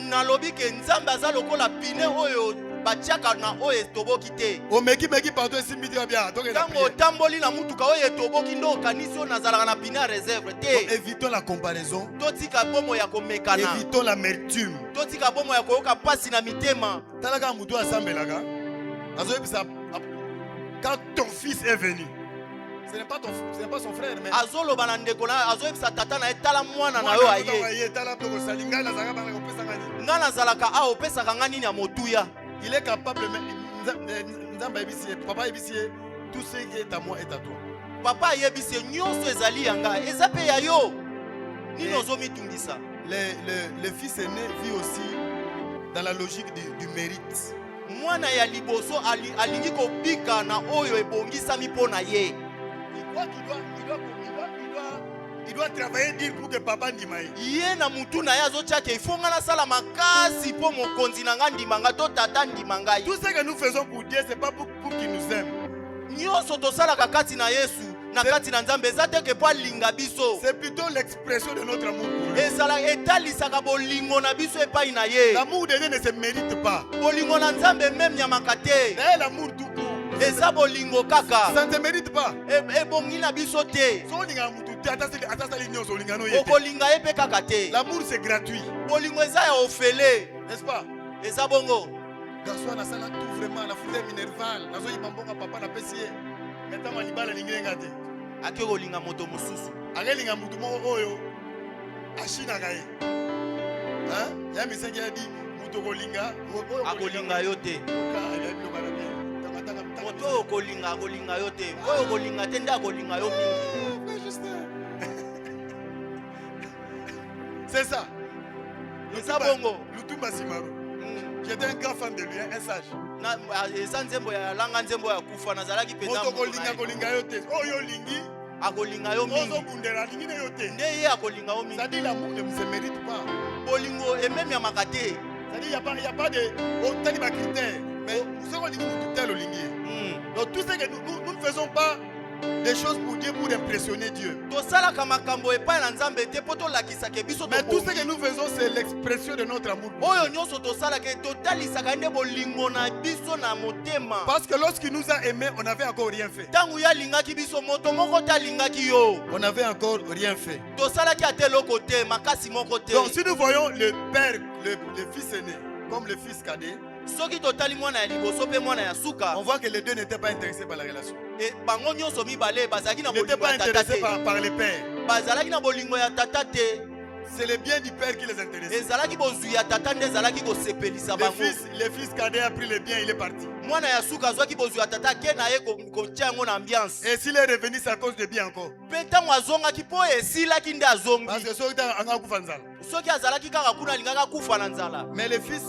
Nalobi ke Nzambe aza lokola pine oyo batiaka na oyo etoboki te. Meki partout ici, midi bien. Donc, Ntango otamboli na mutuka oyo etoboki nde okanisi oyo nazalaka na pine ya réserve te. évitons la comparaison. Totika bomo ya komekana. Évitons l'amertume. Totika bomo ya koyoka pasi na mitema. Talaka mutu asambelaka. Quand ton fils est venu, ce n'est pas son frère, mais Azoloba na ndeko na azoyebisa tata na etala mwana na yo aye. Nga nazalaka a opesaka nga nini ya motuya. Il est capable, papa Ebissier, tout ce qui est à moi est à toi. Papa ayebisi nyonso ezali yanga eza pe ya yo. Nini ozomitungisa? Le fils aîné vit aussi dans la logique du mérite. Mwana ya liboso alingi kobika na oyo ebongisami mpo na ye. Il doit travailler dur pour que papa ndimaye. Ye na mutu na ye azotiaka ifonga nasala makasi mpo mokonzi na nga ndimanga to tata ndimanga. Tout ce que nous faisons pour Dieu, c'est pas pour qu'il nous aime. Nyonso tosalaka kati na Yesu na kati na Nzambe eza te ke po alinga biso. C'est plutôt l'expression de notre amour pour lui. Ezala etalisaka bolingo na biso epai na ye. L'amour de Dieu ne se mérite pas. Bolingo na Nzambe meme nyamaka te. C'est l'amour tout court. Eza bolingo kaka. Ça ne se mérite pas. Ebongi na biso te. Okolinga ye pe kaka te. L'amour c'est gratuit. Bolingo eza ya ofele. N'est-ce pas? Eza bongo. Garçon na sala tout vraiment na fuze minerval. Nazo yibambonga papa na pesie. Metama libala lingirenga te. Ake kolinga moto mosusu. Akelinga mutu moko oyo. Ashina kaye. Hein? Ya misenge ya di mutu kolinga. Akolinga yo te. Moto okolinga akolinga yo te. Oyo kolinga te nde akolinga yo mingi. C'est ça. Eza bongo. Lutumba Simaro. J'étais un grand fan de lui, un sage. Eza nzembo ya langa nzembo ya kufa nazalaki peza. Moto kolinga yo te. Oyo lingi. Akolinga yo mingi. Ozo bundela lingi ne yo te. Nde ye akolinga yo mingi. Ça dit l'amour ne se mérite pas. Bolingo ememi ya makate. Ça dit il y a pas de tali ba critères. Mais nous sommes lingi tout tel au lingi. Donc tout ce que nous ne faisons pas des choses pour Dieu pour impressionner Dieu. Mais tout ce que nous faisons c'est l'expression de notre amour. Parce que lorsqu'il nous a aimés, on n'avait encore rien fait. On n'avait encore rien fait. Donc si nous voyons le père, le fils aîné, comme le fils cadet, on voit que les deux n'étaient pas intéressés par la relation. Ils n'étaient pas intéressés par les pères. c'est le bien du père qui les intéressait. ezalaki bozwi ya tata nde ezalaki kosepelisa bango. Le fils cadet a pris le bien, il est parti. Mwana ya suka azwaki bozwi ya tata ake na ye kotia yango na ambiance. Et s'il est revenu, c'est à cause de bien encore. Mpe ntango azongaki mpo esilaki nde Parce azongi. que ceux qui ont kufa nzala. Soki azalaki kaka kuna alingaka kufa na nzala. Mais le fils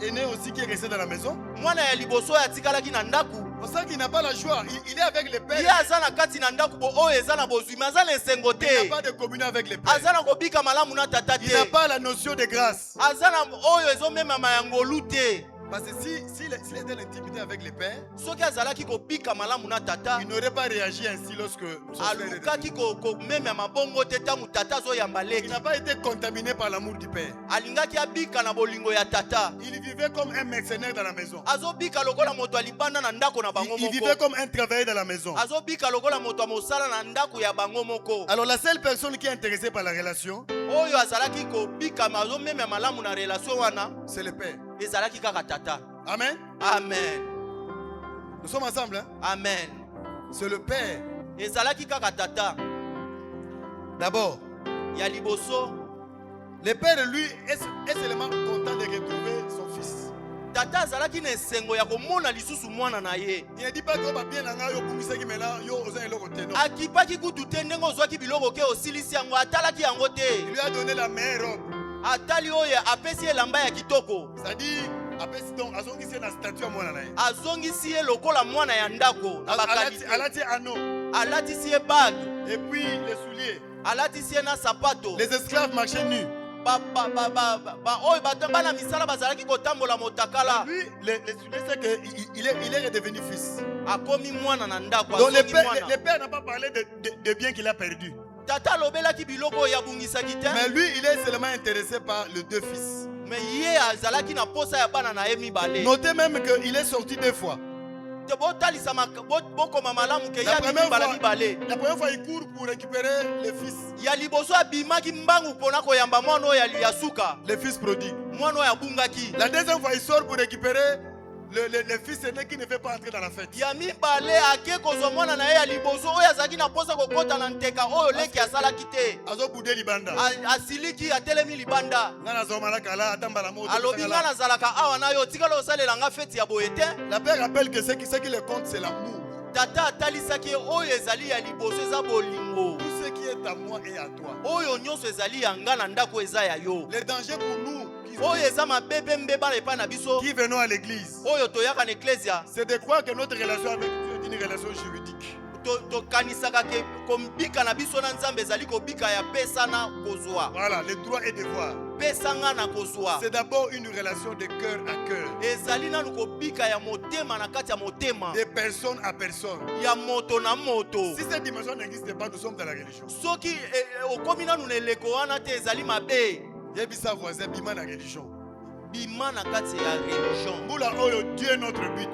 aîné aussi qui est resté dans la maison, Mwana ya liboso oyo atikalaki na ndaku. on sent qu'il n'a pas la joie. Il est avec le Ye père. aza na kati na ndaku bo oyo eza na bozwi me aza na esengo Il te. n'a pas de communion avec le père. Aza na kobika malamu na tata Il n'a te. pas la notion de grâce. Aza na oyo ezomemama ya ngolu te. Parce que s'il était en intimité avec le père, Soki azalaki kobika malamu na tata, il n'aurait pas réagi ainsi lorsque son frère est alukaki revenu. komemema bongo te ntango tata azoyamba Il leki. n'a pas été contaminé par l'amour du père. Alingaki abika na bolingo ya tata. Il vivait comme un mercenaire dans la maison. Azobika lokola moto alibanda na ndako na bango Il vivait moko. comme un travailleur dans la maison. Azobika lokola moto amosala na ndako ya bango moko. Alors la seule personne qui est intéressée par la relation, Oyo azalaki kobika azomemema malamu na relation wana, c'est le père. ezalaki kaka tata. Amen. Amen. Nous sommes ensemble. Hein? Amen. C'est le père. Ezalaki kaka tata. D'abord, Ya liboso, le père, lui, est seulement content de retrouver son fils. tata azalaki na esengo ya komona lisusu mwana na ye. Il ne dit pas que bien yo bungisaki mela yo oza eloko te. Non. Akipaki kutu te ndenge ozwaki biloko ke osilisi yango atalaki yango Il te. lui a donné la meilleure robe. Atali oyo apesi elamba ya kitoko. C'est-à-dire, après donc, azongisi na statue ya mwana na ye. Azongisi ye lokola mwana ya ndako na bakalite. Alati anneau. Alatisi ye bague. Et puis les souliers. Alatisi ye na sapato. Les esclaves marchaient nus. Oyo bana misala bazalaki kotambola motakala. Lui, les souliers, c'est qu'il est redevenu fils. Akomi mwana na ndako. Donc le Azongi père n'a pas parlé de biens qu'il a perdu. Tata alobelaki biloko ya bungisaki te. Mais lui, il est seulement intéressé par les deux fils. Mais ye azalaki na posa ya bana na ye mibale. Notez même qu'il est sorti 2 fois. Te botalisa bokoma malamu ke La ya première mibale. fois, il court pour récupérer le fils. Ya liboso abimaki mbangu mpona koyamba mwana oyo ya suka. Le fils prodigue. Mwana oyo abungaki. La deuxième fois, il sort pour récupérer le fils aîné qui ne veut pas entrer dans la fête. Ya mibale ake kozwa mwana na ye ya liboso oyo azalaki na posa kokota na nteka oyo leki asalaki te. Azobude libanda. Asiliki atelemi libanda. Ngana zomala kala atambala moto. Alobi nga nazalaka awa na yo tikala osalela nga feti ya boye te. La père rappelle que ce qui le compte, c'est l'amour. Tata atalisaki oyo ezali ya liboso eza bolingo. Tout ce qui est à moi et à toi. Oyo nyonso ezali ya nga na ndako eza ya yo. Les dangers pour nous Oyo eza mabebe mbeba epai na biso. qui venons à l'église, Oyo toyaka na eklesia. c'est de croire que notre relation avec Dieu est une relation juridique. Tokanisaka ke kobika na biso na nzambe ezali kobika ya pesa na kozwa. Voilà, les droits et devoirs. Pesa nga na kozwa. C'est d'abord une relation de cœur à cœur, Ezali nanu kobika ya motema na kati ya motema. de personne à personne. Ya moto na moto. Si cette dimension n'existe pas, nous sommes dans la religion. Soki okomi nanu na eleko wana te ezali mabe. Yebisa voisin, bima la religion. Bima na kati ya religion. Mbula oyo, Dieu est notre but.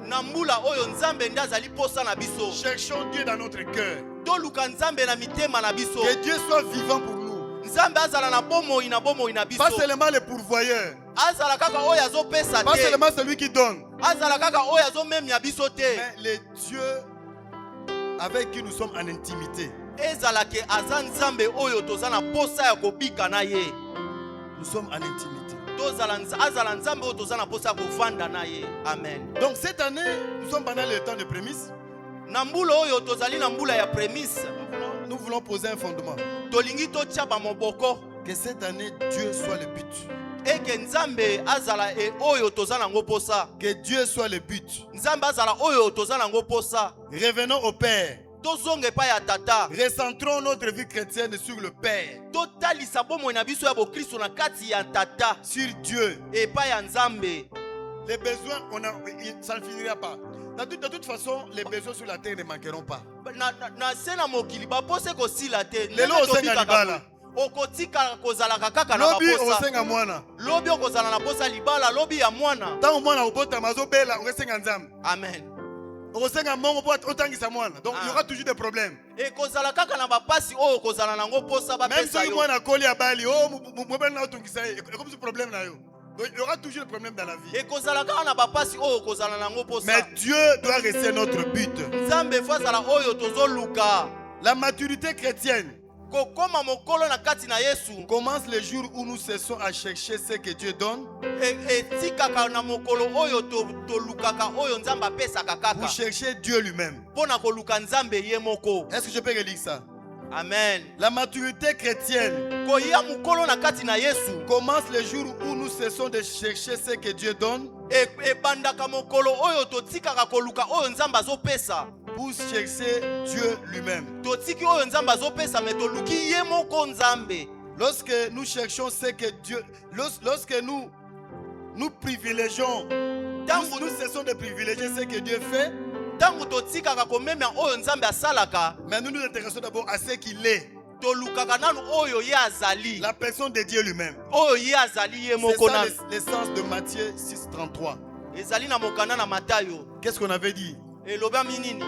Na mbula oyo nzambe nde azali posa na biso. Cherchons Dieu dans notre cœur. Toluka nzambe na mitema na biso. Que Dieu soit vivant pour nous. Nzambe azala na bomoi na biso. Pas seulement le pourvoyeur. Azala kaka oyo azopesa Pas te. seulement celui qui donne. Azala kaka oyo azomemia biso te. Mais le Dieu avec qui nous sommes en intimité. Ezala ke aza nzambe oyo toza na posa ya kobika na ye. Nous sommes en intimité. Azala nzambe oyo toza na posa ya kovanda na ye. Amen. Donc cette année, nous sommes pendant le temps de prémisse. Na mbula oyo tozali na mbula ya prémisse. Nous voulons poser un fondement. Tolingi totia ba moboko. Que cette année, Dieu soit le but. Eke nzambe azala oyo toza nango posa. Que Dieu soit le but. Nzambe azala oyo toza nango posa. Revenons au Père. Tozonge pa ya tata. Recentrons notre vie chrétienne sur le Père. Totalisa bomoi na biso ya bokristo na kati ya tata. Sur Dieu. Epa ya nzambe. Les besoins, ça ne finira pas. De toute façon, les besoins sur la terre ne manqueront pas. Na sena mokili ba pose ko sila te. Lelo osenga libala. Okotika kozalaka kaka na Lobi baposa. osenga mwana. Lobi okozala na posa libala, lobi ya mwana. Tant mwana obota mazobela, osenga nzambe. Amen. Osenga mongo po otangisa mwana. Donc il y aura toujours des problèmes. E kozala kaka na bapasi oyo kozala nango posa ba Même pesa si yo. mwana koli abali, oh mobile na otongisa, comme ce problème là yo. Donc il y aura toujours des problèmes dans la vie. E kozala kaka na bapasi oyo kozala nango posa. Mais Dieu doit rester notre but. Nzambe fazala oyo tozoluka. La maturité chrétienne kokoma mokolo na kati na Yesu commence le jour où nous cessons à chercher ce que Dieu donne etikaka na mokolo oyo tolukaka oyo Nzambe apesaka pour kaka chercher Dieu lui-même. pona koluka Nzambe ye moko. Est-ce que je peux relire ça? Amen. La maturité chrétienne Koya mokolo na kati na Yesu commence le jour où nous cessons de chercher ce que Dieu donne ebandaka mokolo oyo totikaka koluka oyo Nzambe azopesa pour chercher Dieu lui-même. totiki oyo Nzambe azopesa me toluki ye moko Nzambe. Lorsque nous cherchons ce que Dieu, lorsque nous privilégions, nous cessons de privilégier ce que Dieu fait, Tango totikaka komemya oyo Nzambe asalaka mais nous nous intéressons d'abord à ce qu'il est, tolukaka nanu oyo ye azali la personne de Dieu lui-même. oyo ye azali ye C'est moko ça nanu. l'essence de Matthieu 6,33. Ezali na mokanda na Matayo Qu'est-ce qu'on avait dit? elobami nini?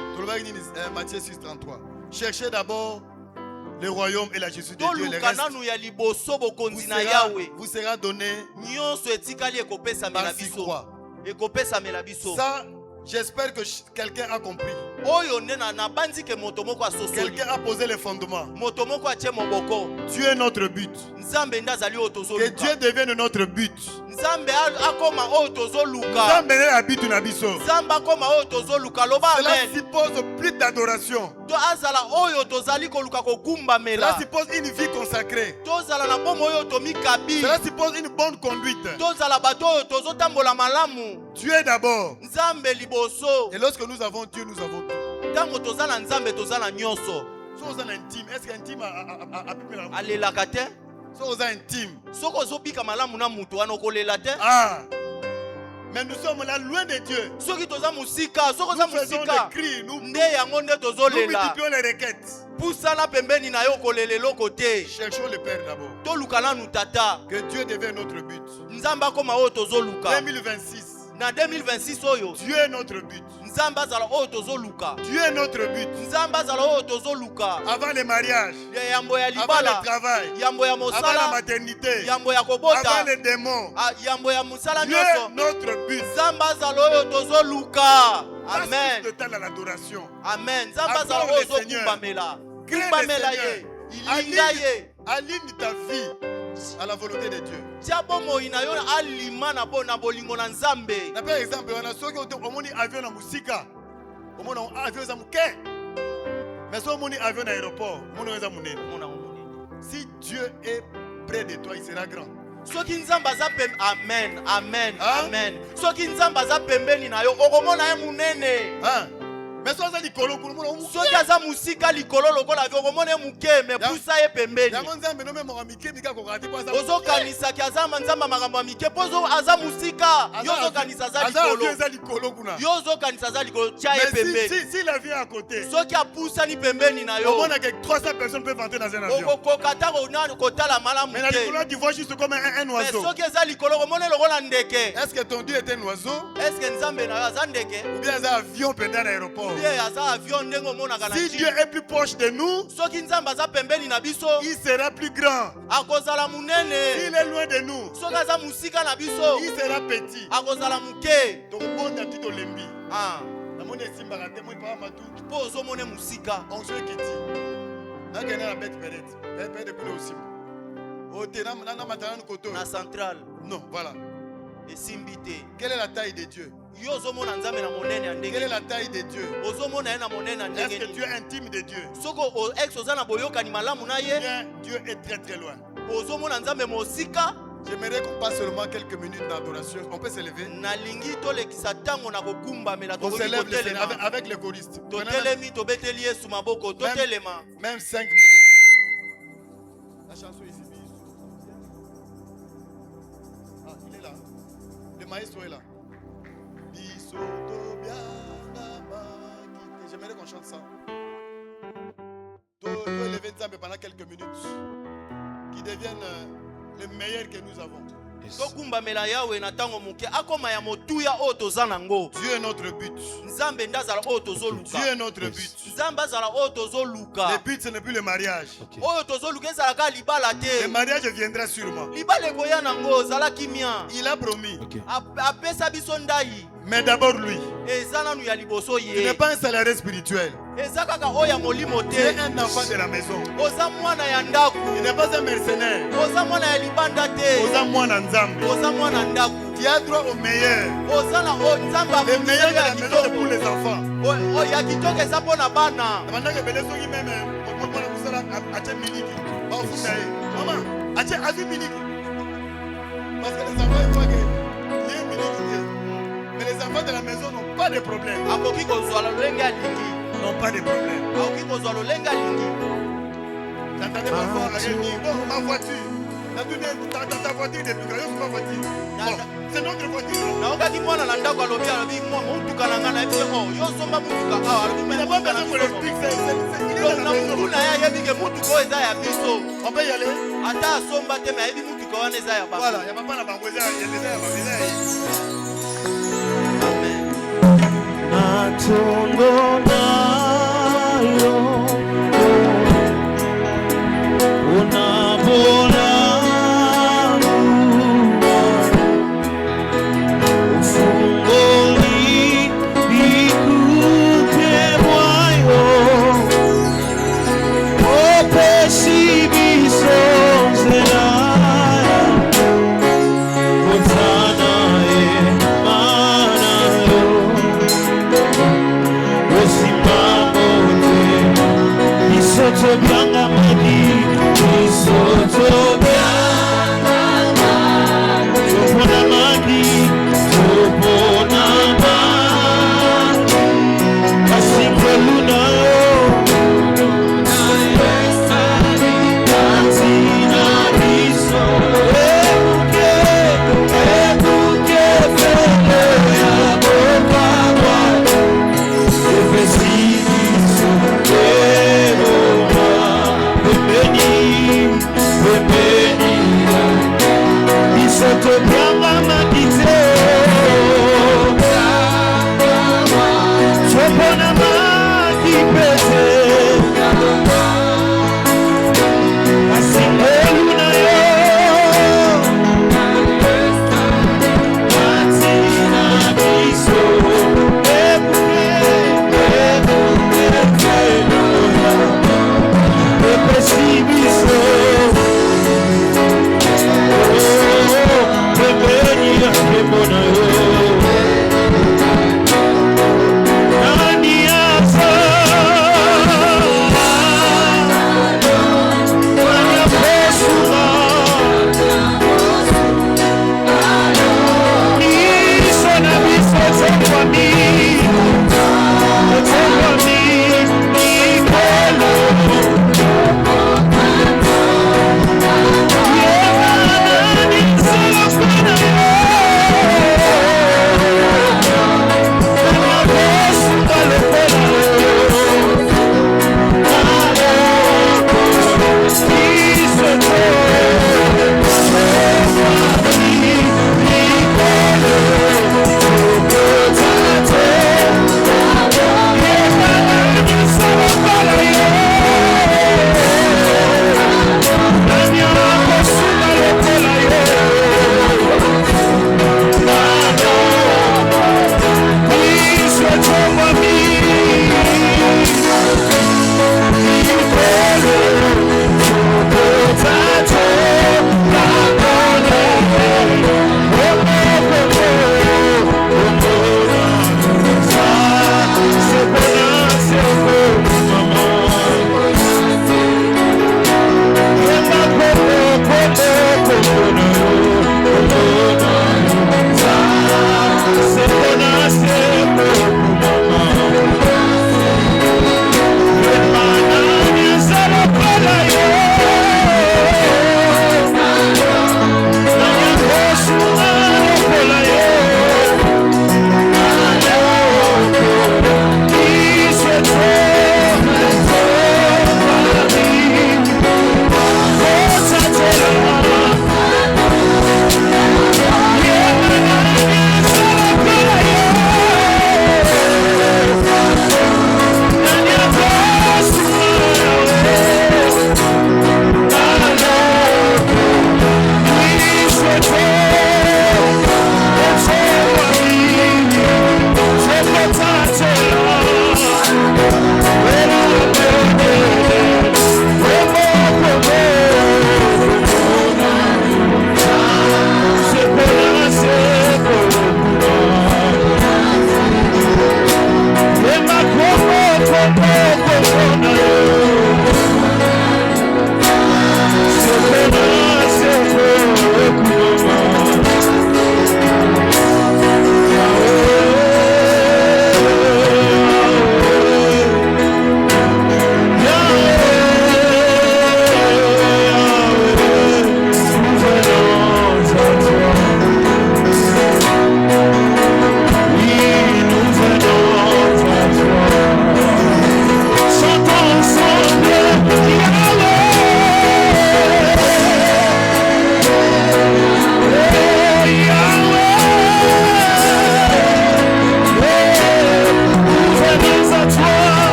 Matthieu 6,33. Cherchez d'abord le royaume et la justice de Dieu. Le toluka reste nanu ya liboso bokonzi na vous Yawe sera donné nyonso etikali ekopesamela par si biso croix. ekopesamela biso. Ça, j'espère que quelqu'un a compris. Oyo nde na bandi ke moto moko asosoli Quelqu'un a posé les fondements. moto moko atie moboko. Dieu est notre but. Nzambe nde azali oyo Que tozoluka. Dieu devienne notre but. Nzambe akoma oyo tozoluka. Nzambe ne habite na biso. Nzambe akoma oyo tozoluka loba Cela amen. suppose plus d'adoration. To azala oyo tozali koluka Cela kogumbamela. suppose une vie consacrée. Tozala na bomo oyo tomikabi. Cela suppose une bonne conduite. Tozala bato oyo tozotambola malamu. Dieu d'abord. Nzambe liboso. Et lorsque nous avons Dieu, nous avons tout. Tango tozala Nzambe tozala nyonso. Si on est intime, est-ce qu'intime a pu me Alelaka te. Si on est intime. Soko ozobika malamu na mutu wana okolela te. Ah. Mais nous sommes là loin de Dieu. Soki toza musika, soko za Nous faisons musika. des cris, nous Nde yango nde multiplions tozolela. les requêtes. Pusana pembeni na yo kolela eloko te. Cherchons le Père d'abord. Toluka nanu tata. Que Dieu devienne notre but. Nzambe akoma oyo tozoluka. 2026. Na 2026 oyo. Dieu est notre but. Nzambe azala oyo tozoluka. Dieu est notre but. Nzambe azala oyo tozoluka. Avant le mariage, Yambo ya avant libala. le travail, Yambo ya avant la mosala. maternité, Yambo ya kobota. avant les démons. Yambo ya musala Dieu est nyonso. notre but. Nzambe azala oyo tozoluka. Passe Amen. plus de temps à l'adoration. Amen. Nzambe azala Adore oyo le Seigneur. tokumbamela. Crée le Kumbamela Seigneur. ye. Ilinga ye. Aligne ta vie à la volonté de Dieu. Tia bomoi na yo alima na bolingo na Nzambe. Par exemple, on a ceux qui ont un avion dans Moussika. On a un avion dans Mouké. Mais si on a un avion dans l'aéroport, on a un avion. Si Dieu est près de toi, il sera grand. Soki Nzambe aza pembeni. Amen. Amen. Hein? Amen. Soki Nzambe aza pembeni na yo okomona ye munene. Hein? Mais si on a dit Kolo, on a Soki aza musika likolo lokola avion okomona ye muke me pusa ye pembeni. Ozokanisaki aza Nzambe makambo ya mike mpo aza musika. Yo ozokanisa aza likolo. Yo ozokanisa aza likolo tia ye pembeni. Si la vie est à côté, Soki apusani pembeni na yo. on a que 300 personnes peuvent entrer dans un avion. Okokoka ta kotala malamu Mais la te. Nicolas, tu vois juste comme un Mais oiseau. soki eza likolo okomona lokola ndeke. Est-ce que ton Dieu est un oiseau Est-ce que Nzambe na yo aza ndeke? ou bien un avion pendant l'aéroport? Ye aza avion ndenge omonaka na Si nchi. Dieu est plus proche de nous, Soki Nzambe aza pembeni na biso il sera plus grand. akozala S'il munene. est loin de nous, Soki aza musika na biso il sera petit. akozala muke. Donc, bon, tu as lembi. Ah, La monnaie est simbarate, moi, pas ma tout. mpo ozomona musika. On se quitte. Là, il y a la bête peut-être. Peut-être depuis aussi. Oh, t'es là, maintenant, maintenant, nous côté. Na central Non, voilà. esimbi te. Quelle est la taille de Dieu? Yo ozomona Nzambe na monene ya Quelle est ndenge. la taille de Dieu? Ozomona ye na monene ya Est-ce ndenge que nini? tu es intime de Dieu? Soko ex oza na boyokani malamu na ye. Bien, Dieu est très très loin. Ozomona Nzambe mosika. J'aimerais qu'on passe seulement quelques minutes d'adoration. On peut se lever. Nalingi tolekisa ntango na kogumbamela On se tokoki lève le Seigneur kotelema. avec les choristes. Totelemi tobeteli Yesu maboko totelema. Même 5 minutes. La chanson ici. Ah, il est là. Le maestro est là. J'aimerais qu'on chante ça. Toi, élever Nzambe pendant quelques minutes. Qui deviennent les meilleurs que nous avons. Tokumbamela Yawe na ntango moke akoma ya motuya oyo toza nango. Dieu est notre but. Nzambe nde azala oyo tozoluka. Dieu est notre but. Nzambe azala oyo Le tozoluka. but, ce n'est plus le mariage. Oyo tozoluka ezalaka libala Le te. mariage viendra sûrement. Libala ekoya nango ozala kimia. Il a promis. Apesa biso ndai. Mais d'abord lui. Eza nanu ya liboso Tu n'es ye. pas un salarié spirituel. ezakaka oya molimo Tu es te. un enfant de la maison. Oza mwana ya ndaku. Tu n'es pas un mercenaire. Oza mwana ya libanda te. Oza mwana nzambe. Oza mwana ndaku. Tu as droit au meilleur. Oza na o nzamba. Le meilleur de la maison c'est pour les enfants. O ya kitoko eza pona bana. Pendant que belé soki même mwana kusala ache miliki. Ba funda ye. Maman, ache avi miliki. Parce que les enfants ils voient que les miliki. Mais les enfants de la maison n'ont pas de problème. Akoki kozwala lolenge alingi. N'ont pas de problème. Akoki kozwala lolenge alingi. J'entendais ma voix avec lui. Bon, ma voiture. Ta voiture depuis quand c'est ma voiture. Bon, c'est notre voiture. Naokaki mwana na ndako alobi mutuka na ngana ebi o yo somba mutuka awa alobi Il n'a pas besoin qu'on l'explique. Il est dans la maison. mutuna ya yebi ke mutuka oyo eza ya biso. On peut y aller. Ata asomba te mais ayebi mutuka wana eza ya baba. Voilà, il n'y a pas la banque, il y a déjà la banque. Amen.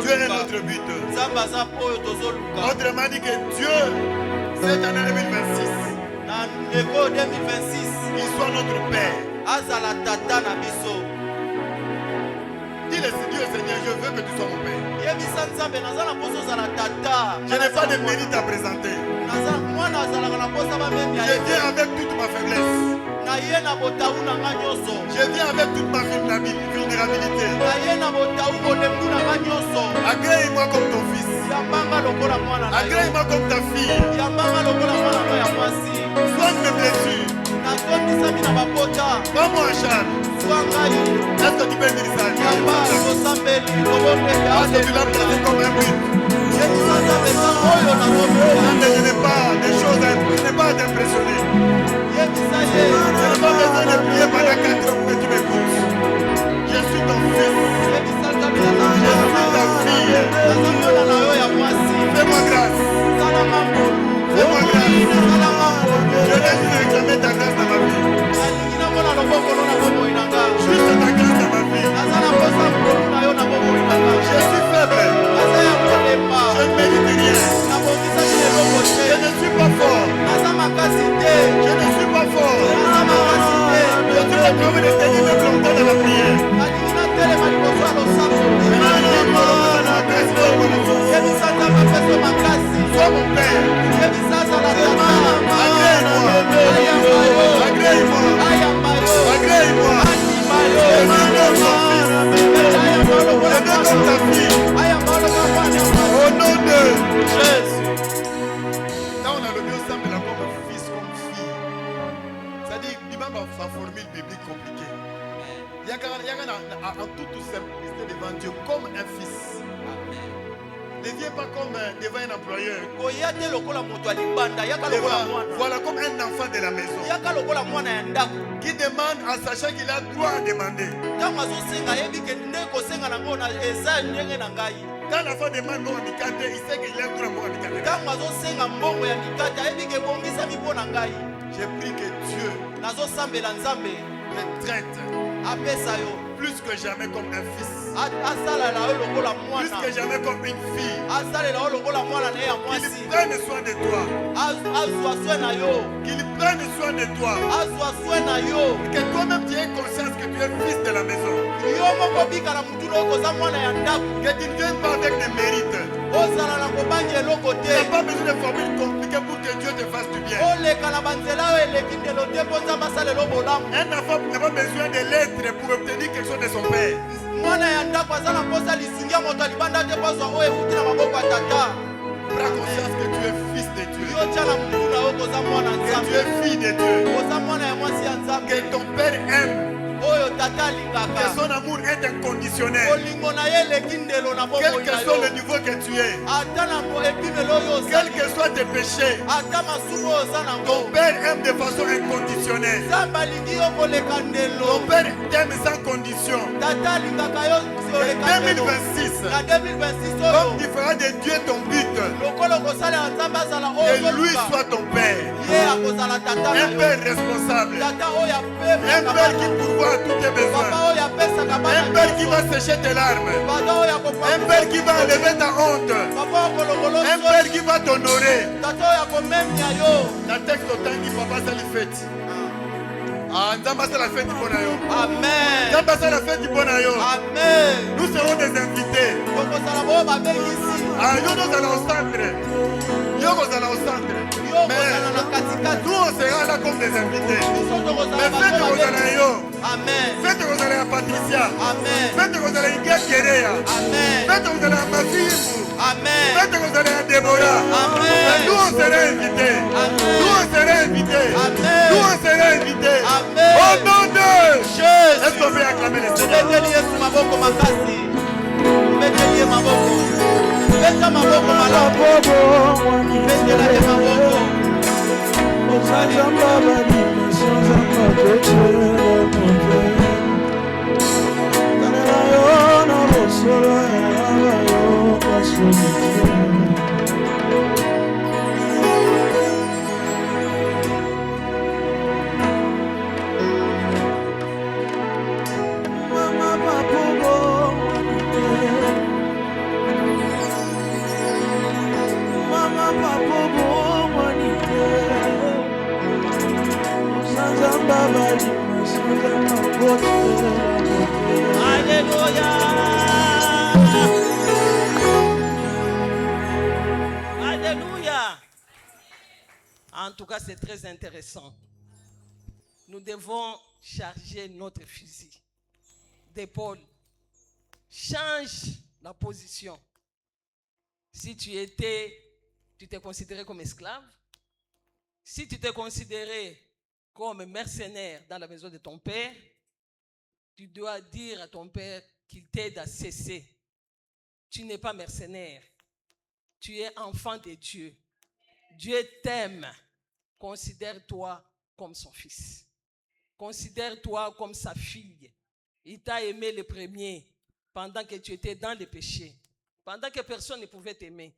Dieu est notre but. Autrement dit que Dieu, cette année 2026, il soit notre Père. Dis le Seigneur, je veux que tu sois mon Père. Je n'ai pas de mérite à présenter. Je viens avec toute ma faiblesse. Je viens avec toute ma vulnérabilité. Agrée-moi comme ton fils. Agrée-moi comme ta fille. Soigne mes blessures. Prends-moi en charge. Est-ce que tu peux dire ça? Est-ce que tu l'as placé comme un but? Je n'ai pas des choses, je n'ai pas à t'impressionner. Je n'ai pas besoin de prier pendant 4 heures pour que tu m'écoutes. Je suis ton fils. Je suis ta fille. Fais-moi grâce. Fais-moi grâce. Je viens juste réclamer ta grâce dans ma vie. Juste ta grâce dans ma vie. Je suis faible. Je ne mérite rien. Je ne suis pas fort. Je ne suis pas fort. Je suis en train de tenir mes plantés dans la prière. Sois mon Père. Agrée-moi. Agrée-moi. Je viens comme ta fille. Au nom de Jésus. Là, on a le mieux ensemble là comme fils, comme fille. C'est-à-dire, il va faire formule biblique compliquée. Il y a en toute simplicité devant Dieu comme un fils. Ne viens pas comme devant un employeur. Voilà comme un enfant de la maison qui demande en sachant qu'il a droit à demander. Quand l'enfant demande mon handicap, il sait qu'il a droit à mon handicap. J'ai pris que Dieu me traite plus que jamais comme un fils. Plus que jamais comme une fille. Qu'il prenne soin de toi. Qu'il prenne soin de toi. Que toi-même tu aies conscience que tu es fils de la maison. Que tu ne viennes pas avec des mérites. Tu n'as pas besoin de formules compliquées pour que Dieu te fasse du bien. Un enfant n'a pas besoin de lettres pour obtenir quelque chose de son père. Prends conscience que tu es fils de Dieu. Que tu es fille de Dieu. Que ton père aime. Que son amour est inconditionnel. Quel que soit le niveau que tu es, quel que soient tes péchés, ton père aime de façon inconditionnelle. Ton père t'aime sans condition. 2026, comme tu feras de Dieu ton but, que lui soit ton père. Un père responsable. Un père qui pourvoit tous tes besoins. Un père qui va sécher tes larmes. Un père qui va enlever ta honte. Un père qui va t'honorer. La texte au temps dit papa ça lui fête. Ah, Nzamba c'est la fête du Bonayo. Amen. Nzamba c'est la fête du Bonayo. Amen. Nous serons des invités. Ah, nous allons au centre. Nous allons au centre. Mais nous on sera là comme des invités. Mais faites Rosario. Amen. Faites Rosario à Patricia. Amen. Faites Rosario à Guerrea. Amen. Faites Rosario à Mafimu. Amen. Faites Rosario à Déborah. Amen. Mais nous on sera invités. Amen. Nous on sera invités. Amen. Nous on sera invités. Amen. Au nom de Jésus. Est-ce qu'on peut acclamer les Seigneurs? En tout cas, c'est très intéressant. Nous devons charger notre fusil d'épaule. Change la position. Si tu t'es considéré comme esclave, si tu t'es considéré comme mercenaire dans la maison de ton père, tu dois dire à ton père qu'il t'aide à cesser. Tu n'es pas mercenaire. Tu es enfant de Dieu. Dieu t'aime. Considère-toi comme son fils. Considère-toi comme sa fille. Il t'a aimé le premier pendant que tu étais dans le péché. Pendant que personne ne pouvait t'aimer,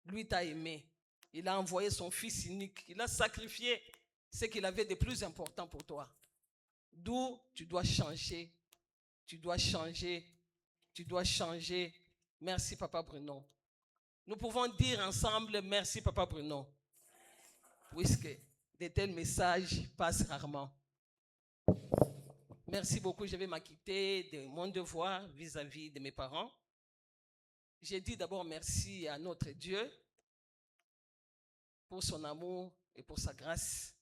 lui t'a aimé. Il a envoyé son fils unique. Il a sacrifié ce qu'il avait de plus important pour toi. D'où tu dois changer. Tu dois changer. Tu dois changer. Merci, Papa Bruno. Nous pouvons dire ensemble merci, Papa Bruno. Puisque de tels messages passent rarement. Merci beaucoup. Je vais m'acquitter de mon devoir vis-à-vis de mes parents. J'ai dit d'abord merci à notre Dieu pour son amour et pour sa grâce.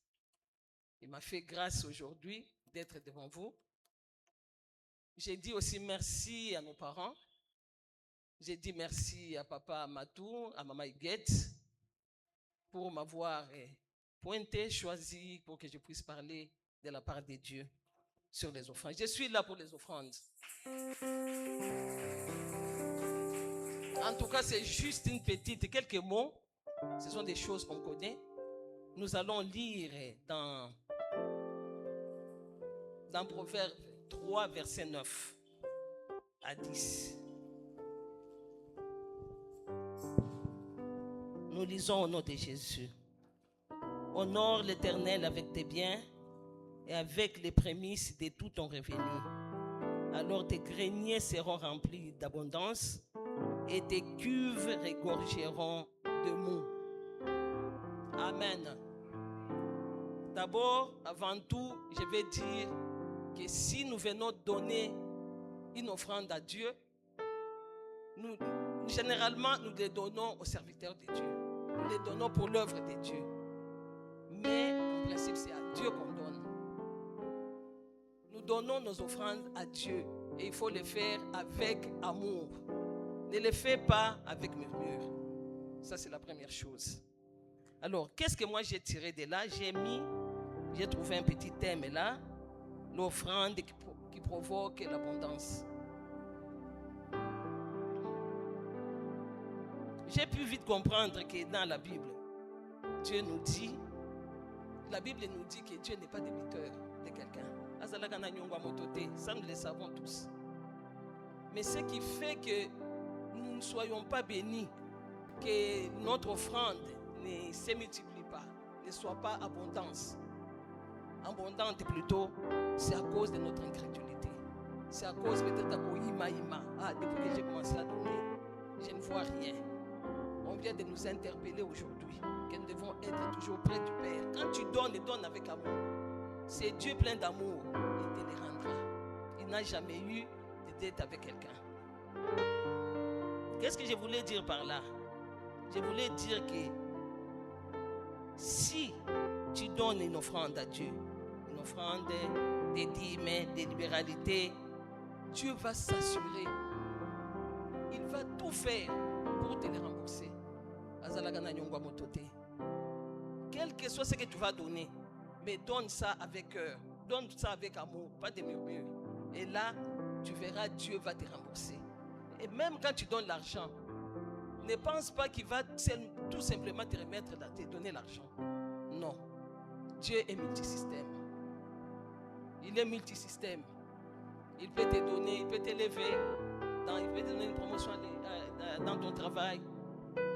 Il m'a fait grâce aujourd'hui d'être devant vous. J'ai dit aussi merci à nos parents. J'ai dit merci à papa Matou, à maman Iguette, pour m'avoir pointé, choisi pour que je puisse parler de la part de Dieu sur les offrandes. Je suis là pour les offrandes. En tout cas, c'est juste quelques mots. Ce sont des choses qu'on connaît. Nous allons lire dans Proverbe 3, verset 9 à 10. Nous lisons au nom de Jésus. Honore l'Éternel avec tes biens et avec les prémices de tout ton revenu. Alors tes greniers seront remplis d'abondance et tes cuves regorgeront de mou. Amen. D'abord, avant tout, je vais dire que si nous venons donner une offrande à Dieu, généralement, nous les donnons aux serviteurs de Dieu. Nous les donnons pour l'œuvre de Dieu. Mais, en principe, c'est à Dieu qu'on donne. Nous donnons nos offrandes à Dieu. Et il faut les faire avec amour. Ne les fais pas avec murmure. Ça, c'est la première chose. Alors, qu'est-ce que moi j'ai tiré de là? J'ai trouvé un petit thème là. L'offrande qui provoque l'abondance. J'ai pu vite comprendre que dans la Bible, la Bible nous dit que Dieu n'est pas débiteur de quelqu'un. Ça, nous le savons tous. Mais ce qui fait que nous ne soyons pas bénis, que notre offrande ne se multiplie pas, ne soit pas abondante plutôt, c'est à cause de notre incrédulité. C'est à cause peut-être depuis que j'ai commencé à donner, je ne vois rien. On vient de nous interpeller aujourd'hui que nous devons être toujours près du Père. Quand tu donnes, donne avec amour. C'est Dieu plein d'amour, il te les rendra. Il n'a jamais eu de dette avec quelqu'un. Qu'est-ce que je voulais dire par là? Je voulais dire que si tu donnes une offrande à Dieu, une offrande de dîmes, de libéralité, Dieu va s'assurer. Il va tout faire pour te les rembourser. Quel que soit ce que tu vas donner, mais donne ça avec cœur, donne ça avec amour, pas de murmures. Et là, tu verras, Dieu va te rembourser. Et même quand tu donnes l'argent, ne pense pas qu'il va tout simplement te remettre, te donner l'argent. Non. Dieu est multisystème. Il est multisystème. Il peut te donner, il peut t'élever, il peut te donner une promotion dans ton travail.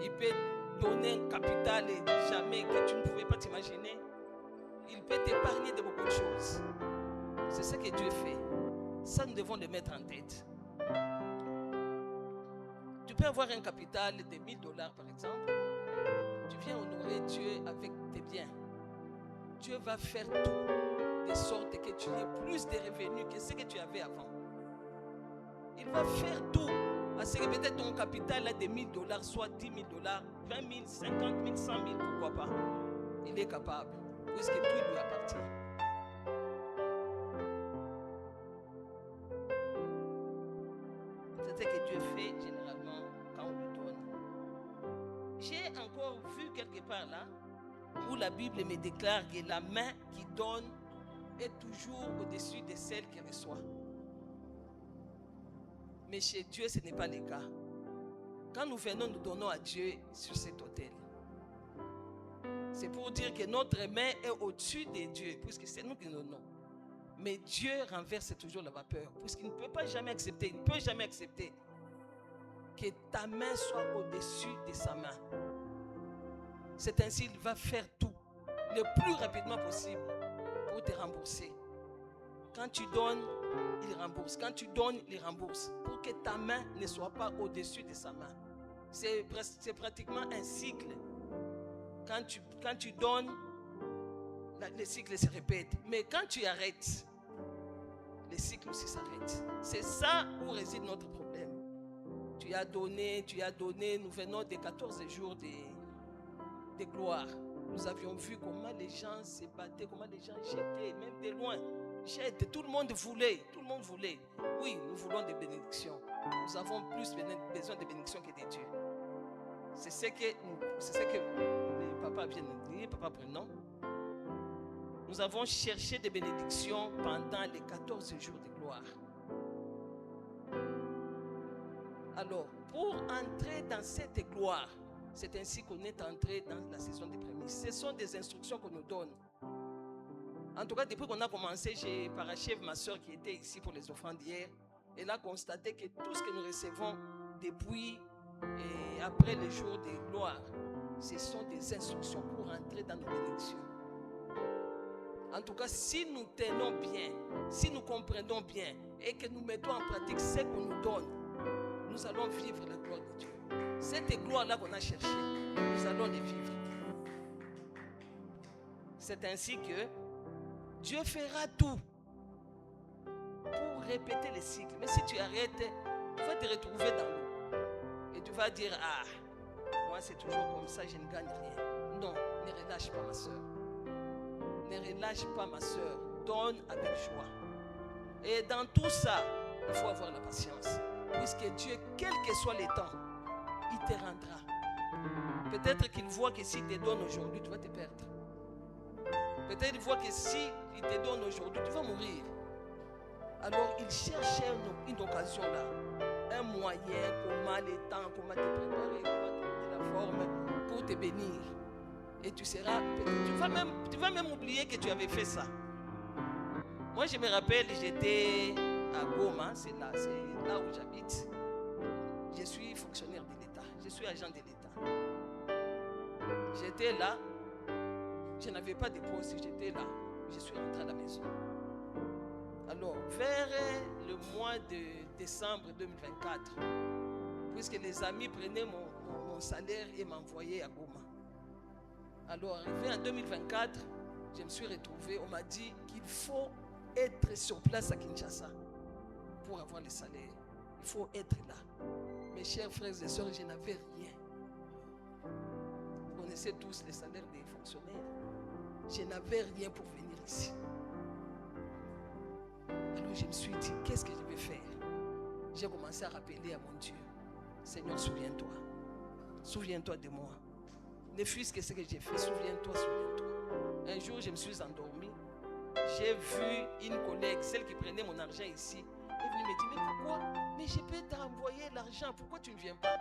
Il peut donner un capital jamais que tu ne pouvais pas t'imaginer. Il peut t'épargner de beaucoup de choses. C'est ce que Dieu fait. Ça, nous devons le mettre en tête. Tu peux avoir un capital de $1000 par exemple. Tu viens honorer Dieu avec tes biens. Dieu va faire tout de sorte que tu aies plus de revenus que ce que tu avais avant. Il va faire tout à ce que peut-être ton capital de $1000 soit $10 000, $20 000, $50 000, $100 000, pourquoi pas. il est capable, puisque tout lui appartient. C'est ce que Dieu fait généralement quand on lui donne. J'ai encore vu quelque part là où la Bible me déclare que la main qui donne est toujours au-dessus de celle qui reçoit. Mais chez Dieu, ce n'est pas le cas. Quand nous venons, nous donnons à Dieu sur cet autel. C'est pour dire que notre main est au-dessus de Dieu, puisque c'est nous qui nous donnons. Mais Dieu renverse toujours la vapeur, puisqu'il ne peut pas jamais accepter, il ne peut jamais accepter que ta main soit au-dessus de sa main. C'est ainsi qu'il va faire tout, le plus rapidement possible, pour te rembourser. Quand tu donnes, il rembourse. Quand tu donnes, il rembourse. Pour que ta main ne soit pas au-dessus de sa main. C'est pratiquement un cycle. Quand tu donnes, le cycle se répète. Mais quand tu arrêtes, le cycle aussi s'arrête. C'est ça où réside notre problème. Tu as donné. Nous venons des 14 jours de gloire. Nous avions vu comment les gens se battaient, comment les gens jetaient, même de loin. Tout le monde voulait. Oui, nous voulons des bénédictions. Nous avons plus besoin de bénédictions que de Dieu. C'est ce que le papa vient de dire, papa Prénom. Nous avons cherché des bénédictions pendant les 14 jours de gloire. Alors, pour entrer dans cette gloire, c'est ainsi qu'on est entré dans la saison des prémices. Ce sont des instructions qu'on nous donne. En tout cas, depuis qu'on a commencé, j'ai parachève ma soeur qui était ici pour les offrandes d'hier. Elle a constaté que tout ce que nous recevons depuis et après les jours de gloire, ce sont des instructions pour entrer dans nos bénédictions. En tout cas, si nous tenons bien, si nous comprenons bien et que nous mettons en pratique ce qu'on nous donne, nous allons vivre la gloire de Dieu. Cette gloire-là qu'on a cherchée, nous allons les vivre. C'est ainsi que Dieu fera tout pour répéter les cycles. Mais si tu arrêtes, tu vas te retrouver dans l'eau. Et tu vas dire, ah, moi c'est toujours comme ça, je ne gagne rien. Non, ne relâche pas ma soeur. Ne relâche pas ma soeur. Donne avec joie. Et dans tout ça, il faut avoir la patience. Puisque Dieu, quel que soit les temps, il te rendra. Peut-être qu'il voit que s'il te donne aujourd'hui, tu vas te perdre. Peut-être qu'il voit que si il te donne aujourd'hui, tu vas mourir. Alors il cherche une occasion là. Un moyen, comment les temps, comment te préparer, comment te donner la forme pour te bénir. Et tu seras, tu vas même oublier que tu avais fait ça. Moi je me rappelle, j'étais à Goma, c'est là où j'habite. Je suis fonctionnaire de l'État, je suis agent de l'État. J'étais là, je n'avais pas de poste, j'étais là, je suis rentré à la maison. Alors, vers le mois de décembre 2024, puisque les amis prenaient mon salaire et m'envoyaient à Goma. Alors, arrivé en 2024, je me suis retrouvé, on m'a dit qu'il faut être sur place à Kinshasa pour avoir le salaire. Il faut être là. Mes chers frères et sœurs, je n'avais rien. Vous connaissez tous les salaires des fonctionnaires. Je n'avais rien pour venir ici. Alors je me suis dit, qu'est-ce que je vais faire? J'ai commencé à rappeler à mon Dieu, Seigneur, souviens-toi. Souviens-toi de moi. Ne fût-ce que ce que j'ai fait, souviens-toi, souviens-toi. Un jour, je me suis endormi. J'ai vu une collègue, celle qui prenait mon argent ici. Elle est venue me dire, mais pourquoi? Mais je peux t'envoyer l'argent, pourquoi tu ne viens pas?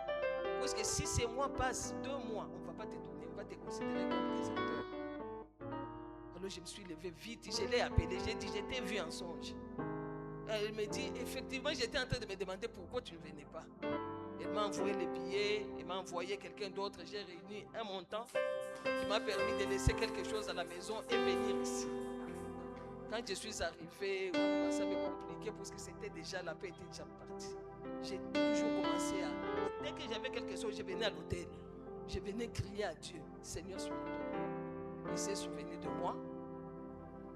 Parce que si ces mois passent 2 mois, on ne va pas te donner, on va te considérer comme déserteur. Alors je me suis levé vite, je l'ai appelé, j'ai dit, je t'ai vu en songe. Elle me dit, effectivement, j'étais en train de me demander pourquoi tu ne venais pas. Elle m'a envoyé les billets, elle m'a envoyé quelqu'un d'autre, j'ai réuni un montant qui m'a permis de laisser quelque chose à la maison et venir ici. Quand je suis arrivé, ça m'a compliqué parce que c'était déjà, la paix était déjà partie. J'ai toujours commencé à... Dès que j'avais quelque chose, je venais à l'hôtel. Je venais crier à Dieu, Seigneur, souviens-toi de moi. Il s'est souvenu de moi.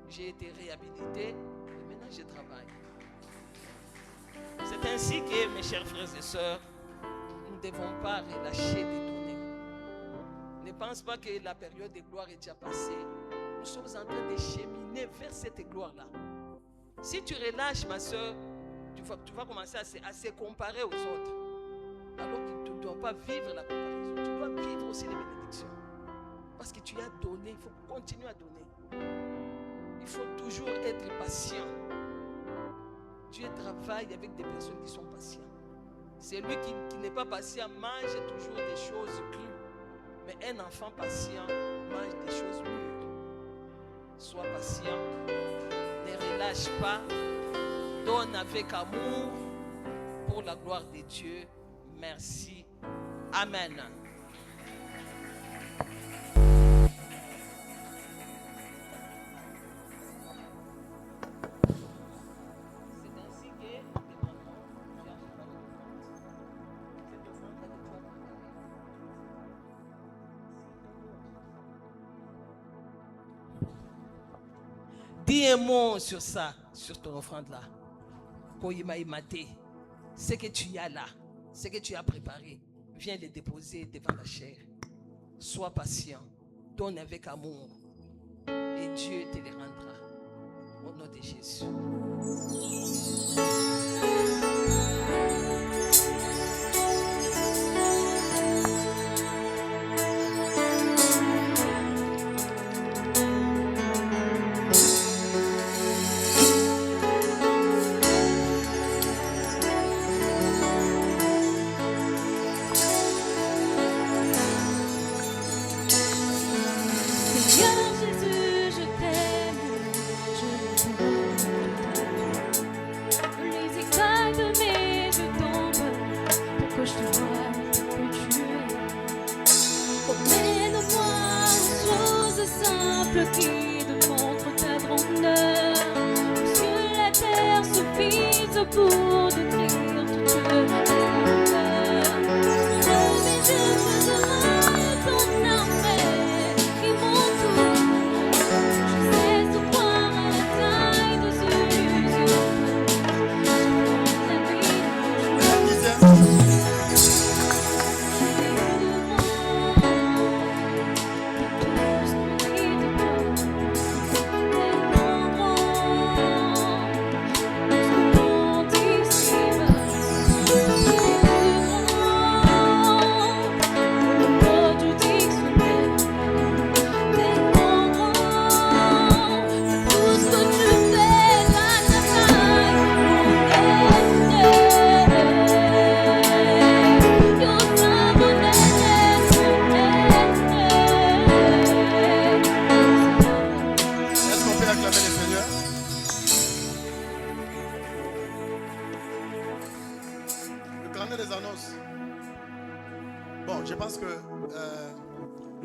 J'ai été réhabilité et maintenant je travaille. C'est ainsi que, mes chers frères et sœurs, nous ne devons pas relâcher de donner. Ne pense pas que la période de gloire est déjà passée. Nous sommes en train de cheminer vers cette gloire-là. Si tu relâches, ma soeur, tu vas commencer à se comparer aux autres. Alors que tu ne dois pas vivre la comparaison. Tu dois vivre aussi les bénédictions. Parce que tu as donné, il faut continuer à donner. Il faut toujours être patient. Dieu travaille avec des personnes qui sont patientes. Celui qui n'est pas patient mange toujours des choses crues. Mais un enfant patient mange des choses mûres. Sois patient. Ne relâche pas. Donne avec amour pour la gloire de Dieu. Merci. Amen. Dis un mot sur ça, sur ton offrande-là. Ce que tu as là, ce que tu as préparé, viens le déposer devant la chair. Sois patient, donne avec amour et Dieu te les rendra. Au nom de Jésus. Qui démontre ta grandeur, sur la terre suffise pour décrire toute ta splendeur. Oh, mais je veux ton armée qui m'entoure. Je cesse de croire à la taille de celui sur la vie.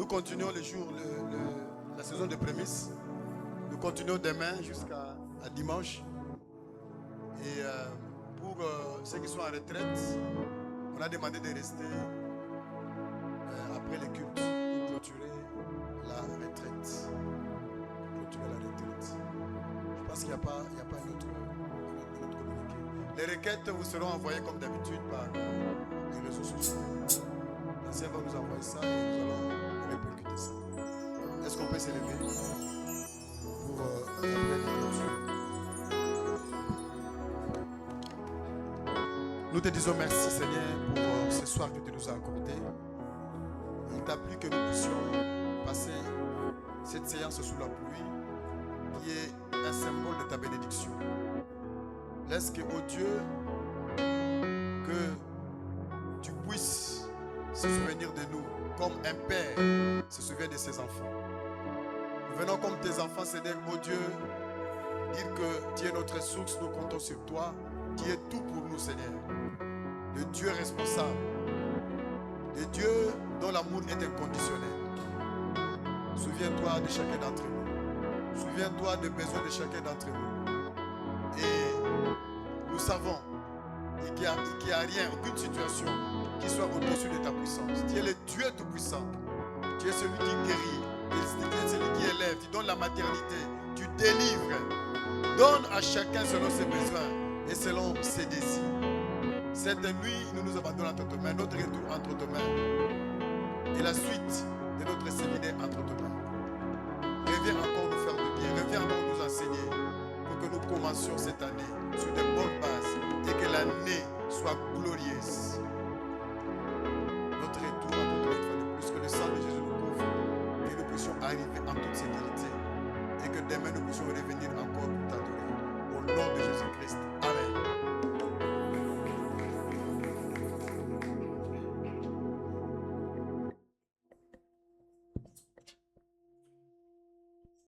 Continuons le jour, la saison de prémices. Nous continuons demain jusqu'à dimanche. Et pour ceux qui sont en retraite, on a demandé de rester après le culte pour clôturer la retraite. Je pense qu'il n'y a pas un autre communiqué. Les requêtes vous seront envoyées comme d'habitude par les réseaux sociaux. L'ancien va nous envoyer ça et nous allons répercuter ça. Est-ce qu'on peut s'élever pour la clôture? Nous te disons merci Seigneur pour ce soir que tu nous as accordé. Il t'a plu que nous puissions passer cette séance sous la pluie qui est un symbole de ta bénédiction. Laisse que, oh Dieu, que tu puisses se souvenir de nous comme un père se souvient de ses enfants. Nous venons comme tes enfants, Seigneur, oh Dieu, dire que tu es notre source, nous comptons sur toi. Tu es tout pour nous, Seigneur. Le Dieu responsable. Le Dieu dont l'amour est inconditionnel. Souviens-toi de chacun d'entre nous. Souviens-toi des besoins de chacun d'entre nous. Et nous savons qu'il n'y a rien, aucune situation qui soit au-dessus de ta puissance. Tu es le Dieu tout-puissant. Tu es celui qui guérit. Tu es celui qui élève. Tu donnes la maternité. Tu délivres. Donne à chacun selon ses besoins et selon ses désirs. Cette nuit, nous nous abandonnons entre tes mains. Notre retour entre tes mains. Et la suite de notre séminaire entre tes mains. Reviens encore nous faire du bien, reviens encore nous enseigner pour que nous commencions cette année sur de bonnes bases et que l'année soit glorieuse. Notre retour à notre une fois de plus, que le sang de Jésus nous couvre, que nous puissions arriver en toute sécurité et que demain nous puissions revenir encore pour t'adorer. Au nom de Jésus-Christ.